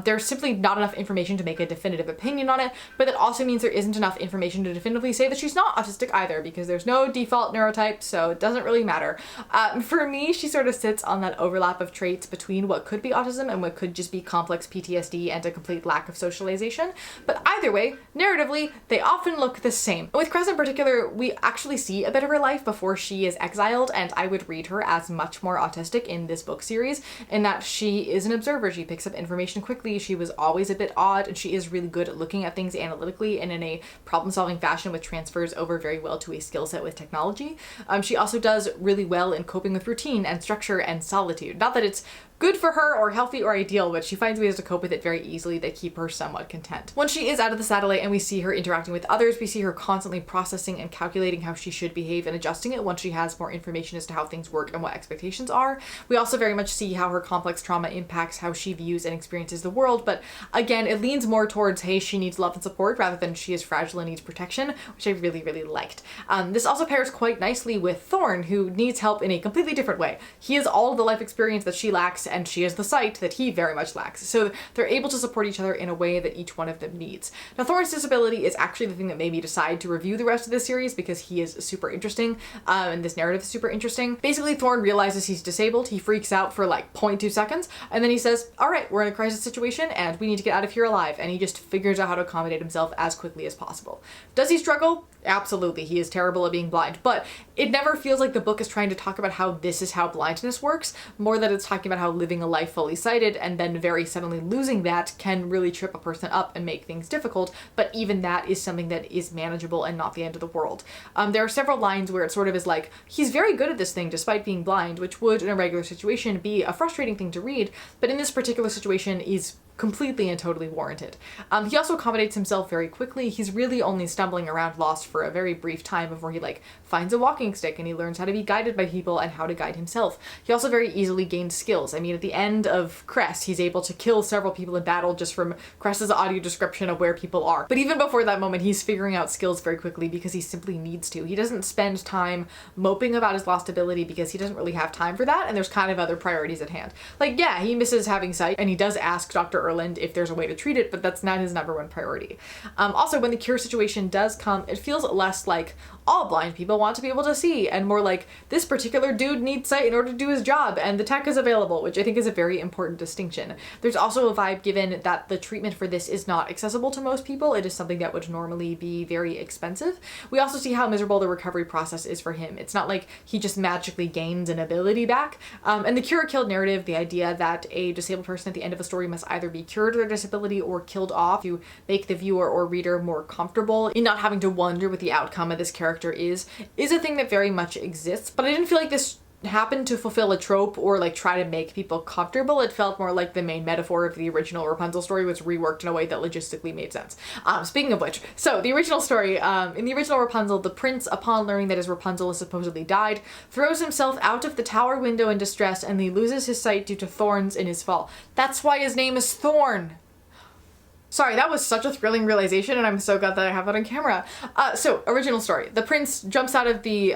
S1: There's simply not enough information to make a definitive opinion on it, but that also means there isn't enough information to definitively say that she's not autistic either, because there's no default neurotype, so it doesn't really matter. For me, she sort of sits on that overlap of traits between what could be autism and what could just be complex PTSD and a complete lack of socialization. But either way, narratively, they often look the same. With Cress in particular, we actually see a bit of her life before she is exiled, and I would read her as much more autistic in this book series in that she is an observer. She picks up information quickly. She was always a bit odd, and she is really good at looking at things analytically and in a problem-solving fashion, which transfers over very well to a skill set with technology. She also does really well in coping with routine and structure and solitude. Not that it's good for her or healthy or ideal, but she finds ways to cope with it very easily that keep her somewhat content. Once she is out of the satellite and we see her interacting with others, we see her constantly processing and calculating how she should behave and adjusting it once she has more information as to how things work and what expectations are. We also very much see how her complex trauma impacts how she views and experiences the world, but again, it leans more towards, hey, she needs love and support rather than she is fragile and needs protection, which I really, really liked. This also pairs quite nicely with Thorn, who needs help in a completely different way. He has all of the life experience that she lacks, and she has the sight that he very much lacks. So they're able to support each other in a way that each one of them needs. Now, Thorne's disability is actually the thing that made me decide to review the rest of this series because he is super interesting, and this narrative is super interesting. Basically, Thorne realizes he's disabled, he freaks out for like 0.2 seconds, and then he says, all right, we're in a crisis situation and we need to get out of here alive, and he just figures out how to accommodate himself as quickly as possible. Does he struggle? Absolutely, he is terrible at being blind, but it never feels like the book is trying to talk about how this is how blindness works, more that it's talking about how living a life fully sighted and then very suddenly losing that can really trip a person up and make things difficult, but even that is something that is manageable and not the end of the world. There are several lines where it sort of is like, he's very good at this thing despite being blind, which would in a regular situation be a frustrating thing to read, but in this particular situation is completely and totally warranted. He also accommodates himself very quickly. He's really only stumbling around lost for a very brief time before he like finds a walking stick and he learns how to be guided by people and how to guide himself. He also very easily gains skills. I mean, at the end of Cress, he's able to kill several people in battle just from Cress's audio description of where people are. But even before that moment, he's figuring out skills very quickly because he simply needs to. He doesn't spend time moping about his lost ability because he doesn't really have time for that, and there's kind of other priorities at hand. Like, yeah, he misses having sight, and he does ask Dr. Erland if there's a way to treat it, but that's not his number one priority. Also, when the cure situation does come, it feels less like all blind people want to be able to see, and more like this particular dude needs sight in order to do his job, and the tech is available, which I think is a very important distinction. There's also a vibe given that the treatment for this is not accessible to most people. It is something that would normally be very expensive. We also see how miserable the recovery process is for him. It's not like he just magically gains an ability back. And the cure or killed narrative, the idea that a disabled person at the end of a story must either be cured of their disability or killed off to make the viewer or reader more comfortable in not having to wonder what the outcome of this character is a thing that very much exists, but I didn't feel like this happened to fulfill a trope or like try to make people comfortable. It felt more like the main metaphor of the original Rapunzel story was reworked in a way that logistically made sense. Speaking of which, so the original story, in the original Rapunzel, the prince, upon learning that his Rapunzel has supposedly died, throws himself out of the tower window in distress, and he loses his sight due to thorns in his fall. That's why his name is Thorne. Sorry, that was such a thrilling realization, and I'm so glad that I have it on camera. So, original story. The prince jumps out of the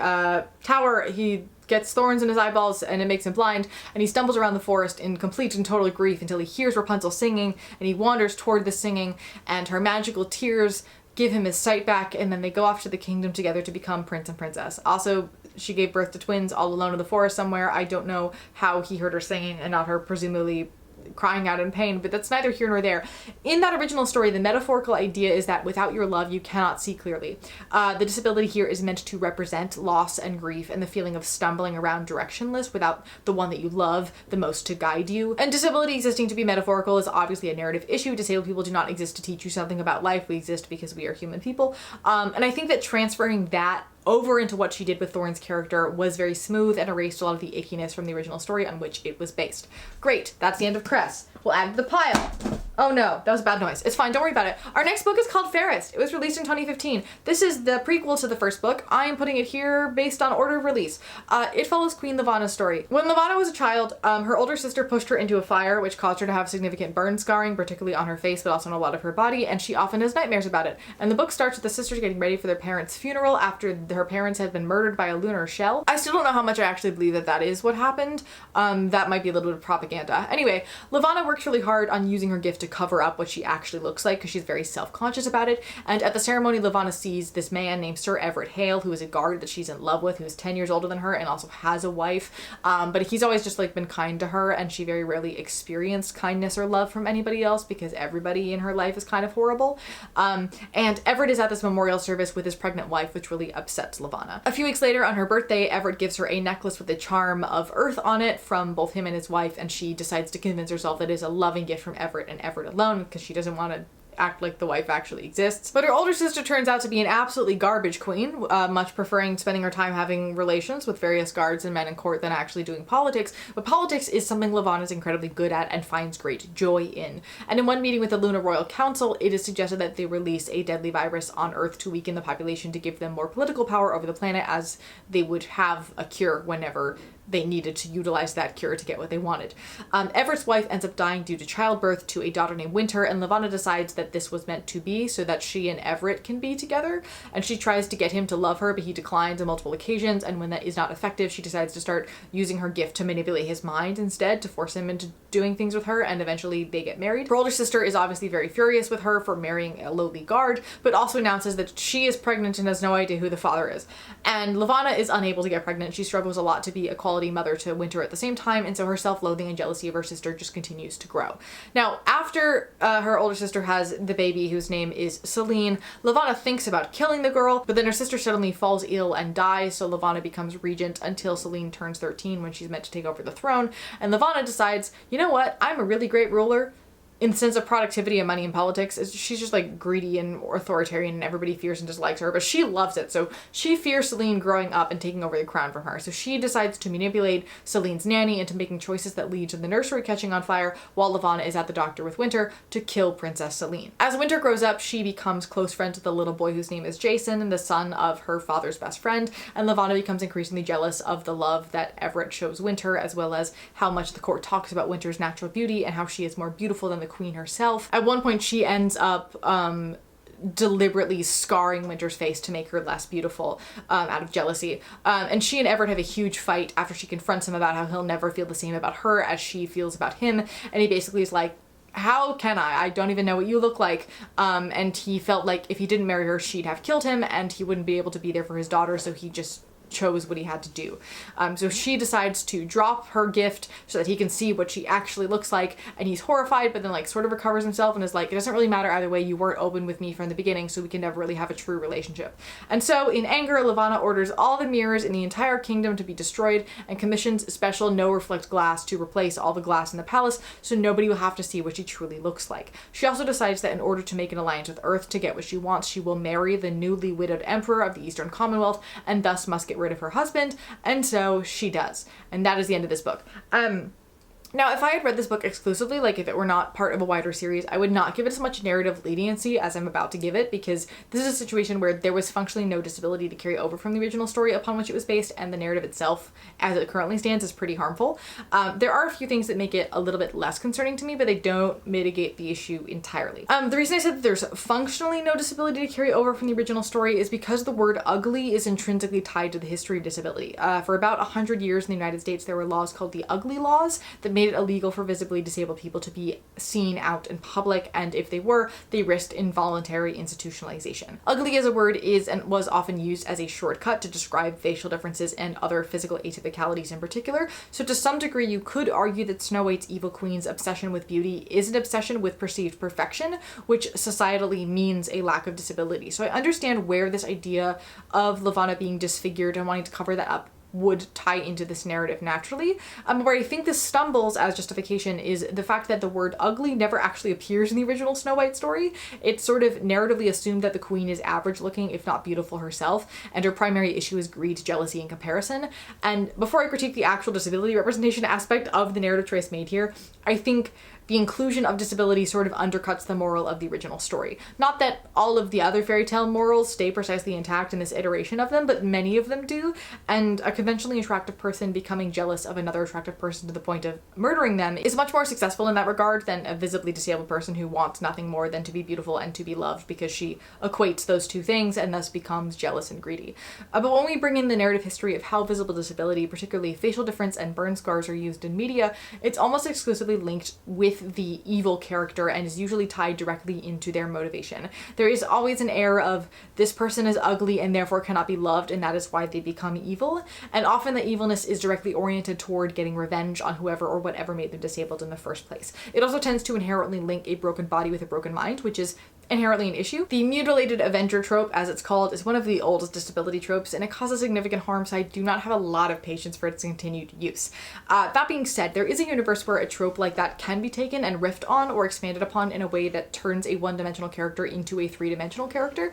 S1: tower, he gets thorns in his eyeballs, and it makes him blind, and he stumbles around the forest in complete and total grief until he hears Rapunzel singing, and he wanders toward the singing, and her magical tears give him his sight back, and then they go off to the kingdom together to become prince and princess. Also, she gave birth to twins all alone in the forest somewhere. I don't know how he heard her singing and not her presumably crying out in pain, but that's neither here nor there. In that original story, the metaphorical idea is that without your love, you cannot see clearly. The disability here is meant to represent loss and grief and the feeling of stumbling around directionless without the one that you love the most to guide you. And disability existing to be metaphorical is obviously a narrative issue. Disabled people do not exist to teach you something about life. We exist because we are human people. And I think that transferring that over into what she did with Thorne's character was very smooth and erased a lot of the ickiness from the original story on which it was based. Great, that's the end of Cress. We'll add to the pile. Oh no, that was a bad noise. It's fine, don't worry about it. Our next book is called Fairest. It was released in 2015. This is the prequel to the first book. I am putting it here based on order of release. It follows Queen Levana's story. When Levana was a child, her older sister pushed her into a fire, which caused her to have significant burn scarring, particularly on her face, but also on a lot of her body, and she often has nightmares about it. And the book starts with the sisters getting ready for their parents' funeral after her parents had been murdered by a lunar shell. I still don't know how much I actually believe that that is what happened. That might be a little bit of propaganda. Anyway, Levana works really hard on using her gift to cover up what she actually looks like because she's very self-conscious about it. And at the ceremony, Levana sees this man named Sir Everett Hale, who is a guard that she's in love with, who's 10 years older than her and also has a wife. But he's always just like been kind to her, and she very rarely experienced kindness or love from anybody else because everybody in her life is kind of horrible. And Everett is at this memorial service with his pregnant wife, which really upsets Levana. A few weeks later, on her birthday, Everett gives her a necklace with the charm of Earth on it from both him and his wife, and she decides to convince herself that it is a loving gift from Everett and Everett alone because she doesn't want to act like the wife actually exists. But her older sister turns out to be an absolutely garbage queen, much preferring spending her time having relations with various guards and men in court than actually doing politics. But politics is something Levana is incredibly good at and finds great joy in. And in one meeting with the Lunar Royal Council, it is suggested that they release a deadly virus on Earth to weaken the population to give them more political power over the planet, as they would have a cure whenever they needed to utilize that cure to get what they wanted. Everett's wife ends up dying due to childbirth to a daughter named Winter, and Levana decides that this was meant to be so that she and Everett can be together, and she tries to get him to love her, but he declines on multiple occasions, and when that is not effective, she decides to start using her gift to manipulate his mind instead, to force him into doing things with her, and eventually they get married. Her older sister is obviously very furious with her for marrying a lowly guard, but also announces that she is pregnant and has no idea who the father is. And Levana is unable to get pregnant. She struggles a lot to be a quality mother to Winter at the same time, and so her self-loathing and jealousy of her sister just continues to grow. Now, after her older sister has the baby, whose name is Celine, Levana thinks about killing the girl, but then her sister suddenly falls ill and dies, so Levana becomes regent until Celine turns 13 when she's meant to take over the throne, and Levana decides, you know what, I'm a really great ruler. In the sense of productivity and money in politics, she's just like greedy and authoritarian and everybody fears and dislikes her, but she loves it. So she fears Celine growing up and taking over the crown from her. So she decides to manipulate Celine's nanny into making choices that lead to the nursery catching on fire while Levana is at the doctor with Winter to kill Princess Celine. As Winter grows up, she becomes close friends with a little boy whose name is Jason, the son of her father's best friend, and Levana becomes increasingly jealous of the love that Everett shows Winter, as well as how much the court talks about Winter's natural beauty and how she is more beautiful than the queen herself. At one point, she ends up deliberately scarring Winter's face to make her less beautiful out of jealousy. And she and Everett have a huge fight after she confronts him about how he'll never feel the same about her as she feels about him. And he basically is like, how can I? I don't even know what you look like. And he felt like if he didn't marry her, she'd have killed him and he wouldn't be able to be there for his daughter. So he just chose what he had to do. So she decides to drop her gift so that he can see what she actually looks like, and he's horrified, but then like sort of recovers himself and is like, it doesn't really matter either way, you weren't open with me from the beginning, so we can never really have a true relationship. And so in anger, Levana orders all the mirrors in the entire kingdom to be destroyed and commissions special no reflect glass to replace all the glass in the palace so nobody will have to see what she truly looks like. She also decides that in order to make an alliance with Earth to get what she wants, she will marry the newly widowed emperor of the Eastern Commonwealth and thus must get rid of her husband, and so she does. And that is the end of this book. Now, if I had read this book exclusively, like if it were not part of a wider series, I would not give it as much narrative leniency as I'm about to give it, because this is a situation where there was functionally no disability to carry over from the original story upon which it was based, and the narrative itself, as it currently stands, is pretty harmful. There are a few things that make it a little bit less concerning to me, but they don't mitigate the issue entirely. The reason I said that there's functionally no disability to carry over from the original story is because the word ugly is intrinsically tied to the history of disability. For about 100 years in the United States, there were laws called the Ugly Laws that made it illegal for visibly disabled people to be seen out in public, and if they were, they risked involuntary institutionalization. Ugly as a word is and was often used as a shortcut to describe facial differences and other physical atypicalities in particular, so to some degree you could argue that Snow White's evil queen's obsession with beauty is an obsession with perceived perfection, which societally means a lack of disability. So I understand where this idea of Levana being disfigured and wanting to cover that up would tie into this narrative naturally. Where I think this stumbles as justification is the fact that the word ugly never actually appears in the original Snow White story. It's sort of narratively assumed that the queen is average looking, if not beautiful herself, and her primary issue is greed, jealousy, and comparison. And before I critique the actual disability representation aspect of the narrative choice made here, I think the inclusion of disability sort of undercuts the moral of the original story. Not that all of the other fairy tale morals stay precisely intact in this iteration of them, but many of them do, and a conventionally attractive person becoming jealous of another attractive person to the point of murdering them is much more successful in that regard than a visibly disabled person who wants nothing more than to be beautiful and to be loved because she equates those two things and thus becomes jealous and greedy. But when we bring in the narrative history of how visible disability, particularly facial difference and burn scars, are used in media, it's almost exclusively linked with the evil character and is usually tied directly into their motivation. There is always an air of this person is ugly and therefore cannot be loved, and that is why they become evil, and often the evilness is directly oriented toward getting revenge on whoever or whatever made them disabled in the first place. It also tends to inherently link a broken body with a broken mind, which is inherently an issue. The mutilated Avenger trope, as it's called, is one of the oldest disability tropes, and it causes significant harm, so I do not have a lot of patience for its continued use. That being said, there is a universe where a trope like that can be taken and riffed on or expanded upon in a way that turns a one-dimensional character into a three-dimensional character.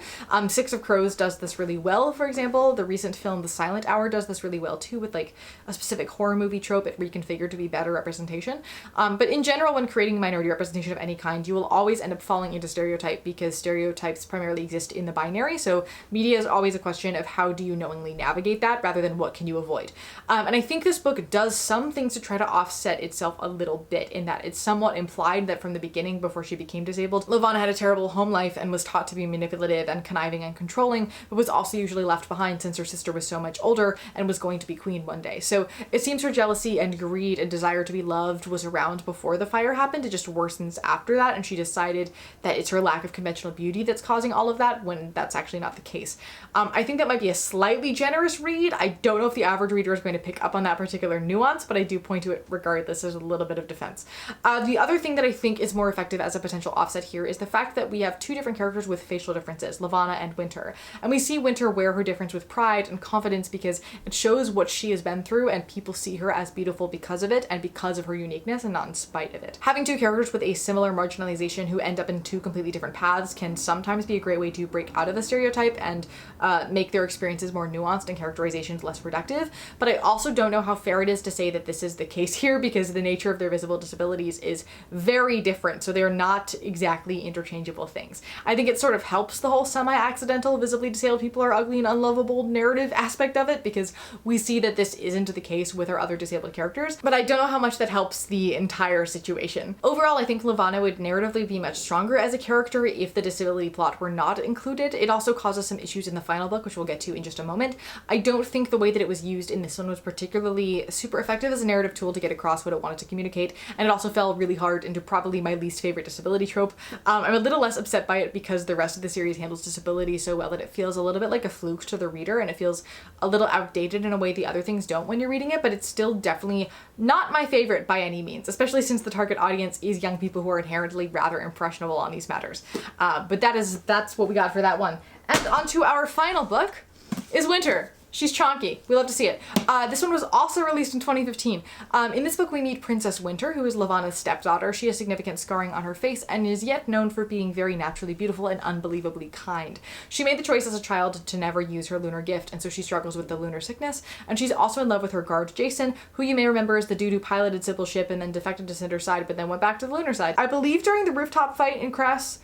S1: Six of Crows does this really well, for example. The recent film The Silent Hour does this really well too, with like a specific horror movie trope it reconfigured to be better representation. But in general, when creating minority representation of any kind, you will always end up falling into stereotype because stereotypes primarily exist in the binary. So media is always a question of how do you knowingly navigate that rather than what can you avoid. And I think this book does some things to try to offset itself a little bit, in that it's somewhat implied that from the beginning, before she became disabled, Levana had a terrible home life and was taught to be manipulative and conniving and controlling, but was also usually left behind since her sister was so much older and was going to be queen one day. So it seems her jealousy and greed and desire to be loved was around before the fire happened. It just worsens after that, and she decided that it's her lack of conventional beauty that's causing all of that, when that's actually not the case. I think that might be a slightly generous read. I don't know if the average reader is going to pick up on that particular nuance, but I do point to it regardless as a little bit of defense. The other thing that I think is more effective as a potential offset here is the fact that we have two different characters with facial differences, Levana and Winter. And we see Winter wear her difference with pride and confidence because it shows what she has been through, and people see her as beautiful because of it and because of her uniqueness and not in spite of it. Having two characters with a similar marginalization who end up in two completely different paths can sometimes be a great way to break out of a stereotype and make their experiences more nuanced and characterizations less reductive. But I also don't know how fair it is to say that this is the case here, because the nature of their visible disabilities is very different, so they're not exactly interchangeable things. I think it sort of helps the whole semi-accidental visibly disabled people are ugly and unlovable narrative aspect of it, because we see that this isn't the case with our other disabled characters, but I don't know how much that helps the entire situation. Overall, I think Levana would narratively be much stronger as a character if the disability plot were not included. It also causes some issues in the final book, which we'll get to in just a moment. I don't think the way that it was used in this one was particularly super effective as a narrative tool to get across what it wanted to communicate, and it also fell really hard into probably my least favorite disability trope. I'm a little less upset by it because the rest of the series handles disability so well that it feels a little bit like a fluke to the reader, and it feels a little outdated in a way the other things don't when you're reading it, but it's still definitely not my favorite by any means, especially since the target audience is young people who are inherently rather impressionable on these matters. But that's what we got for that one. And on to our final book is Winter. She's chonky. We love to see it. This one was also released in 2015. In this book, we meet Princess Winter, who is Levana's stepdaughter. She has significant scarring on her face and is yet known for being very naturally beautiful and unbelievably kind. She made the choice as a child to never use her lunar gift, and so she struggles with the lunar sickness. And she's also in love with her guard, Jason, who you may remember is the dude who piloted Sybil's ship and then defected to Cinder's side, but then went back to the lunar side. I believe during the rooftop fight in Cress.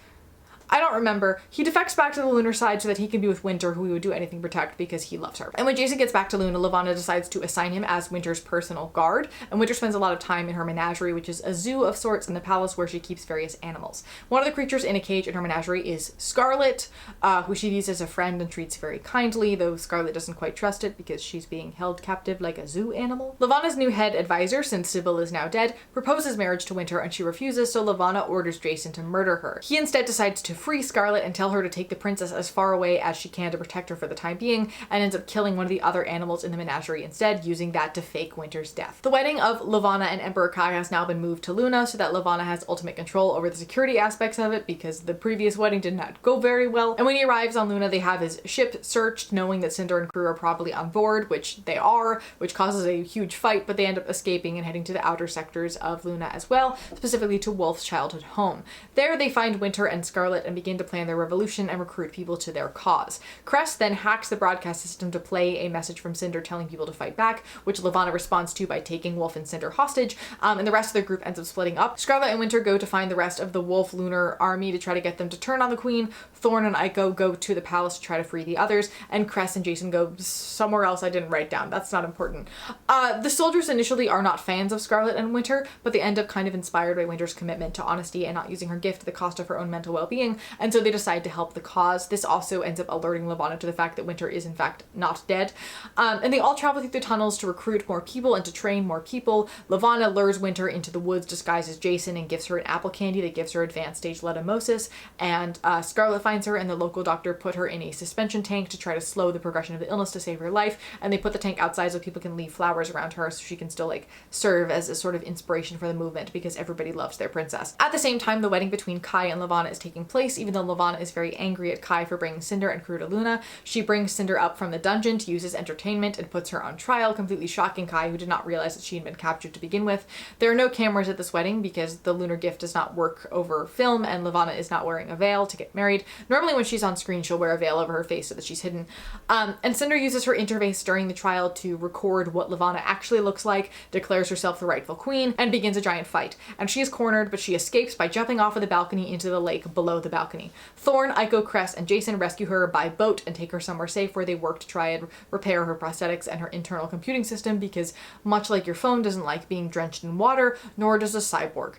S1: I don't remember. He defects back to the lunar side so that he can be with Winter, who he would do anything to protect because he loves her. And when Jason gets back to Luna, Levana decides to assign him as Winter's personal guard, and Winter spends a lot of time in her menagerie, which is a zoo of sorts in the palace where she keeps various animals. One of the creatures in a cage in her menagerie is Scarlet, who she views as a friend and treats very kindly, though Scarlet doesn't quite trust it because she's being held captive like a zoo animal. Levana's new head advisor, since Sybil is now dead, proposes marriage to Winter and she refuses, so Levana orders Jason to murder her. He instead decides to free Scarlet and tell her to take the princess as far away as she can to protect her for the time being, and ends up killing one of the other animals in the menagerie instead, using that to fake Winter's death. The wedding of Levana and Emperor Kai has now been moved to Luna so that Levana has ultimate control over the security aspects of it, because the previous wedding did not go very well. And when he arrives on Luna, they have his ship searched, knowing that Cinder and crew are probably on board, which they are, which causes a huge fight, but they end up escaping and heading to the outer sectors of Luna as well, specifically to Wolf's childhood home. There they find Winter and Scarlet and begin to plan their revolution and recruit people to their cause. Cress then hacks the broadcast system to play a message from Cinder telling people to fight back, which Levana responds to by taking Wolf and Cinder hostage, and the rest of the group ends up splitting up. Scarlet and Winter go to find the rest of the Wolf lunar army to try to get them to turn on the queen. Thorn and Aiko go to the palace to try to free the others, and Cress and Jason go somewhere else I didn't write down. That's not important. The soldiers initially are not fans of Scarlet and Winter, but they end up kind of inspired by Winter's commitment to honesty and not using her gift at the cost of her own mental well-being, and so they decide to help the cause. This also ends up alerting Levana to the fact that Winter is in fact not dead. And they all travel through the tunnels to recruit more people and to train more people. Levana lures Winter into the woods disguised as Jason and gives her an apple candy that gives her advanced stage letumosis, and Scarlet finds her and the local doctor put her in a suspension tank to try to slow the progression of the illness to save her life, and they put the tank outside so people can leave flowers around her so she can still serve as a sort of inspiration for the movement, because everybody loves their princess. At the same time, the wedding between Kai and Levana is taking place, even though Levana is very angry at Kai for bringing Cinder and crew to Luna. She brings Cinder up from the dungeon to use as entertainment and puts her on trial, completely shocking Kai, who did not realize that she had been captured to begin with. There are no cameras at this wedding because the lunar gift does not work over film, and Levana is not wearing a veil to get married. Normally when she's on screen, she'll wear a veil over her face so that she's hidden. And Cinder uses her interface during the trial to record what Levana actually looks like, declares herself the rightful queen, and begins a giant fight. And she is cornered, but she escapes by jumping off of the balcony into the lake below the balcony. Thorn, Aiko, Cress, and Jason rescue her by boat and take her somewhere safe where they work to try and repair her prosthetics and her internal computing system because much like your phone doesn't like being drenched in water, nor does a cyborg.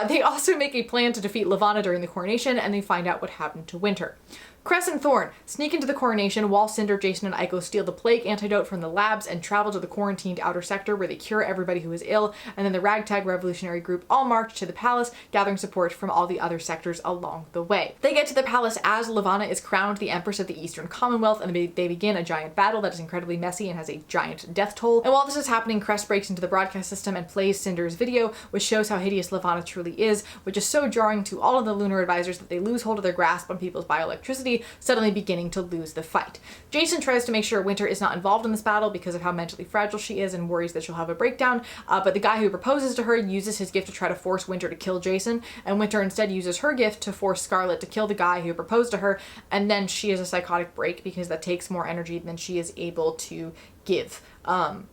S1: They also make a plan to defeat Levana during the coronation, and they find out what happened to Winter. Cress and Thorn sneak into the coronation while Cinder, Jason, and Aiko steal the plague antidote from the labs and travel to the quarantined outer sector where they cure everybody who is ill, and then the ragtag revolutionary group all march to the palace, gathering support from all the other sectors along the way. They get to the palace as Levana is crowned the Empress of the Eastern Commonwealth, and they begin a giant battle that is incredibly messy and has a giant death toll. And while this is happening, Cress breaks into the broadcast system and plays Cinder's video, which shows how hideous Levana truly is, which is so jarring to all of the lunar advisors that they lose hold of their grasp on people's bioelectricity, suddenly beginning to lose the fight. Jason tries to make sure Winter is not involved in this battle because of how mentally fragile she is and worries that she'll have a breakdown, but the guy who proposes to her uses his gift to try to force Winter to kill Jason, and Winter instead uses her gift to force Scarlet to kill the guy who proposed to her, and then she has a psychotic break because that takes more energy than she is able to give.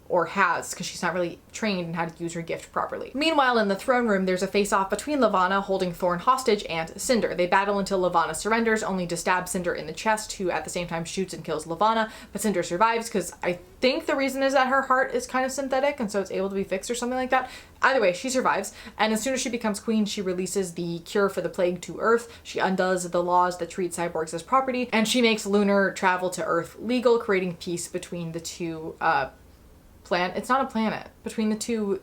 S1: Or has, because she's not really trained in how to use her gift properly. Meanwhile, in the throne room, there's a face-off between Levana holding Thorn hostage and Cinder. They battle until Levana surrenders, only to stab Cinder in the chest, who at the same time shoots and kills Levana, but Cinder survives because I think the reason is that her heart is kind of synthetic and so it's able to be fixed or something like that. Either way, she survives, and as soon as she becomes queen, she releases the cure for the plague to Earth. She undoes the laws that treat cyborgs as property, and she makes lunar travel to Earth legal, creating peace between the two it's not a planet, between the two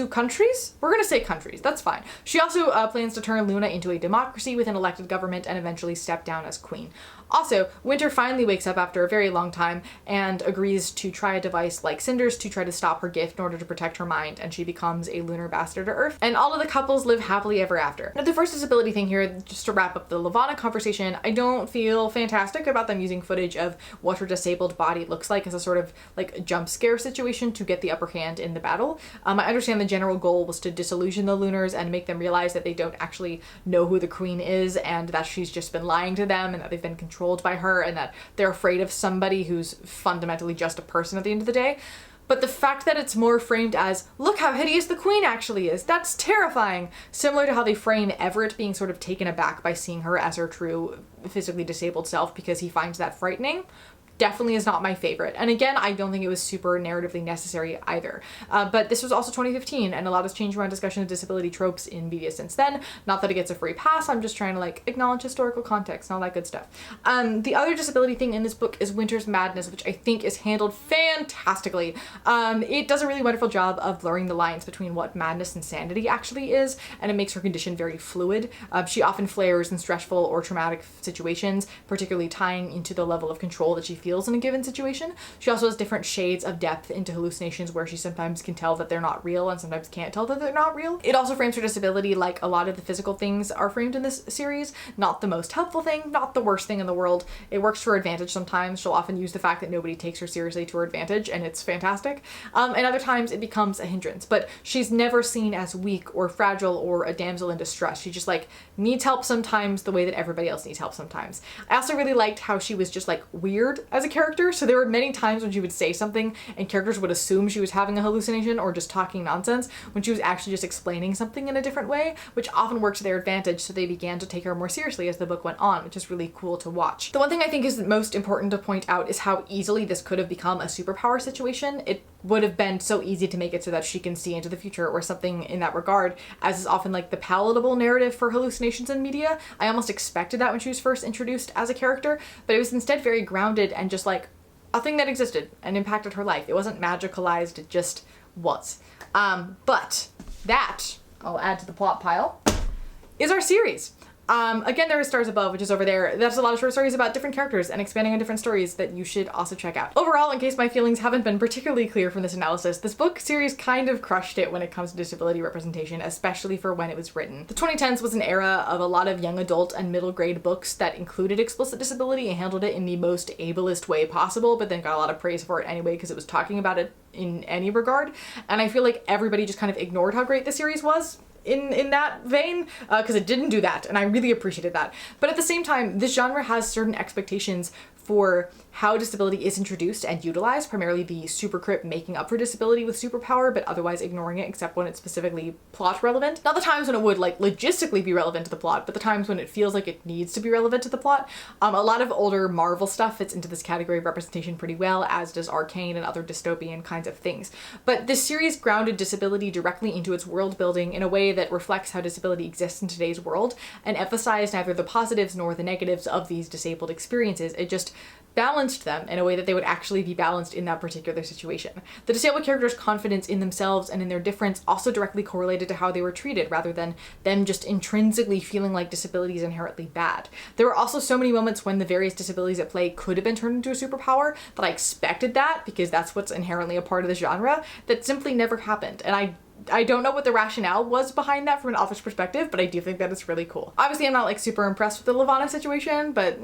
S1: countries? We're gonna say countries, that's fine. She also plans to turn Luna into a democracy with an elected government and eventually step down as queen. Also, Winter finally wakes up after a very long time and agrees to try a device like Cinder's to try to stop her gift in order to protect her mind, and she becomes a lunar ambassador to Earth. And all of the couples live happily ever after. Now, the first disability thing here, just to wrap up the Levana conversation, I don't feel fantastic about them using footage of what her disabled body looks like as a sort of like jump scare situation to get the upper hand in the battle. I understand the general goal was to disillusion the Lunars and make them realize that they don't actually know who the queen is and that she's just been lying to them and that they've been controlled by her and that they're afraid of somebody who's fundamentally just a person at the end of the day. But the fact that it's more framed as, look how hideous the queen actually is, that's terrifying, similar to how they frame Everett being sort of taken aback by seeing her as her true physically disabled self because he finds that frightening, definitely is not my favorite. And again, I don't think it was super narratively necessary either. But this was also 2015, and a lot has changed around discussion of disability tropes in media since then. Not that it gets a free pass, I'm just trying to like acknowledge historical context and all that good stuff. The other disability thing in this book is Winter's madness, which I think is handled fantastically. It does a really wonderful job of blurring the lines between what madness and sanity actually is, and it makes her condition very fluid. She often flares in stressful or traumatic situations, particularly tying into the level of control that she feels in a given situation. She also has different shades of depth into hallucinations where she sometimes can tell that they're not real and sometimes can't tell that they're not real. It also frames her disability like a lot of the physical things are framed in this series. Not the most helpful thing, not the worst thing in the world. It works to her advantage sometimes. She'll often use the fact that nobody takes her seriously to her advantage, and it's fantastic. And other times it becomes a hindrance, but she's never seen as weak or fragile or a damsel in distress. She just like needs help sometimes the way that everybody else needs help sometimes. I also really liked how she was just like weird as a character, so there were many times when she would say something and characters would assume she was having a hallucination or just talking nonsense when she was actually just explaining something in a different way, which often worked to their advantage, so they began to take her more seriously as the book went on, which is really cool to watch. The one thing I think is most important to point out is how easily this could have become a superpower situation. It would have been so easy to make it so that she can see into the future or something in that regard, as is often like the palatable narrative for hallucinations in media. I almost expected that when she was first introduced as a character, but it was instead very grounded and just like a thing that existed and impacted her life. It wasn't magicalized, it just was. But that, I'll add to the plot pile, is our series. Again, there are Stars Above, which is over there. That's a lot of short stories about different characters and expanding on different stories that you should also check out. Overall, in case my feelings haven't been particularly clear from this analysis, this book series kind of crushed it when it comes to disability representation, especially for when it was written. The 2010s was an era of a lot of young adult and middle grade books that included explicit disability and handled it in the most ableist way possible, but then got a lot of praise for it anyway because it was talking about it in any regard. And I feel like everybody just kind of ignored how great the series was in that vein, because it didn't do that, and I really appreciated that. But at the same time, this genre has certain expectations for how disability is introduced and utilized, primarily the super crypt making up for disability with superpower, but otherwise ignoring it except when it's specifically plot relevant. Not the times when it would like logistically be relevant to the plot, but the times when it feels like it needs to be relevant to the plot. A lot of older Marvel stuff fits into this category of representation pretty well, as does Arcane and other dystopian kinds of things. But this series grounded disability directly into its world building in a way that reflects how disability exists in today's world, and emphasized neither the positives nor the negatives of these disabled experiences. It just balanced them in a way that they would actually be balanced in that particular situation. The disabled characters' confidence in themselves and in their difference also directly correlated to how they were treated, rather than them just intrinsically feeling like disability is inherently bad. There were also so many moments when the various disabilities at play could have been turned into a superpower that I expected that, because that's what's inherently a part of the genre, that simply never happened. And I don't know what the rationale was behind that from an author's perspective, but I do think that it's really cool. Obviously, I'm not like super impressed with the Levana situation, but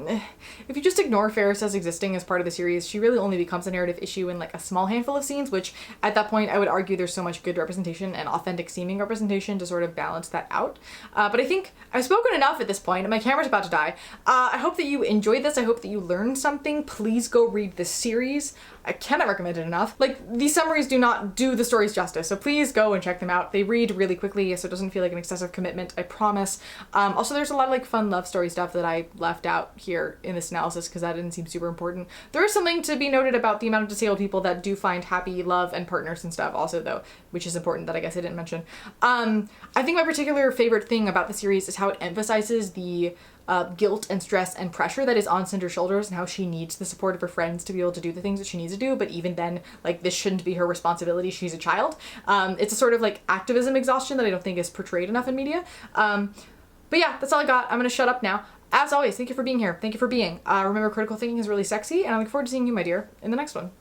S1: if you just ignore Ferris as existing as part of the series, she really only becomes a narrative issue in like a small handful of scenes, which at that point I would argue there's so much good representation and authentic seeming representation to sort of balance that out. But I think I've spoken enough at this point and my camera's about to die. I hope that you enjoyed this. I hope that you learned something. Please go read this series. I cannot recommend it enough. Like, these summaries do not do the stories justice, so please go and check them out. They read really quickly, so it doesn't feel like an excessive commitment, I promise. Also, there's a lot of like fun love story stuff that I left out here in this analysis because that didn't seem super important. There is something to be noted about the amount of disabled people that do find happy love and partners and stuff also, though, which is important that I guess I didn't mention. I think my particular favorite thing about the series is how it emphasizes the guilt and stress and pressure that is on Cinder's shoulders, and how she needs the support of her friends to be able to do the things that she needs to do, but even then, like, this shouldn't be her responsibility. She's a child. It's a sort of like activism exhaustion that I don't think is portrayed enough in media. But yeah, that's all I got. I'm gonna shut up now. As always, thank you for being here. Thank you for being. Remember, critical thinking is really sexy, and I look forward to seeing you, my dear, in the next one.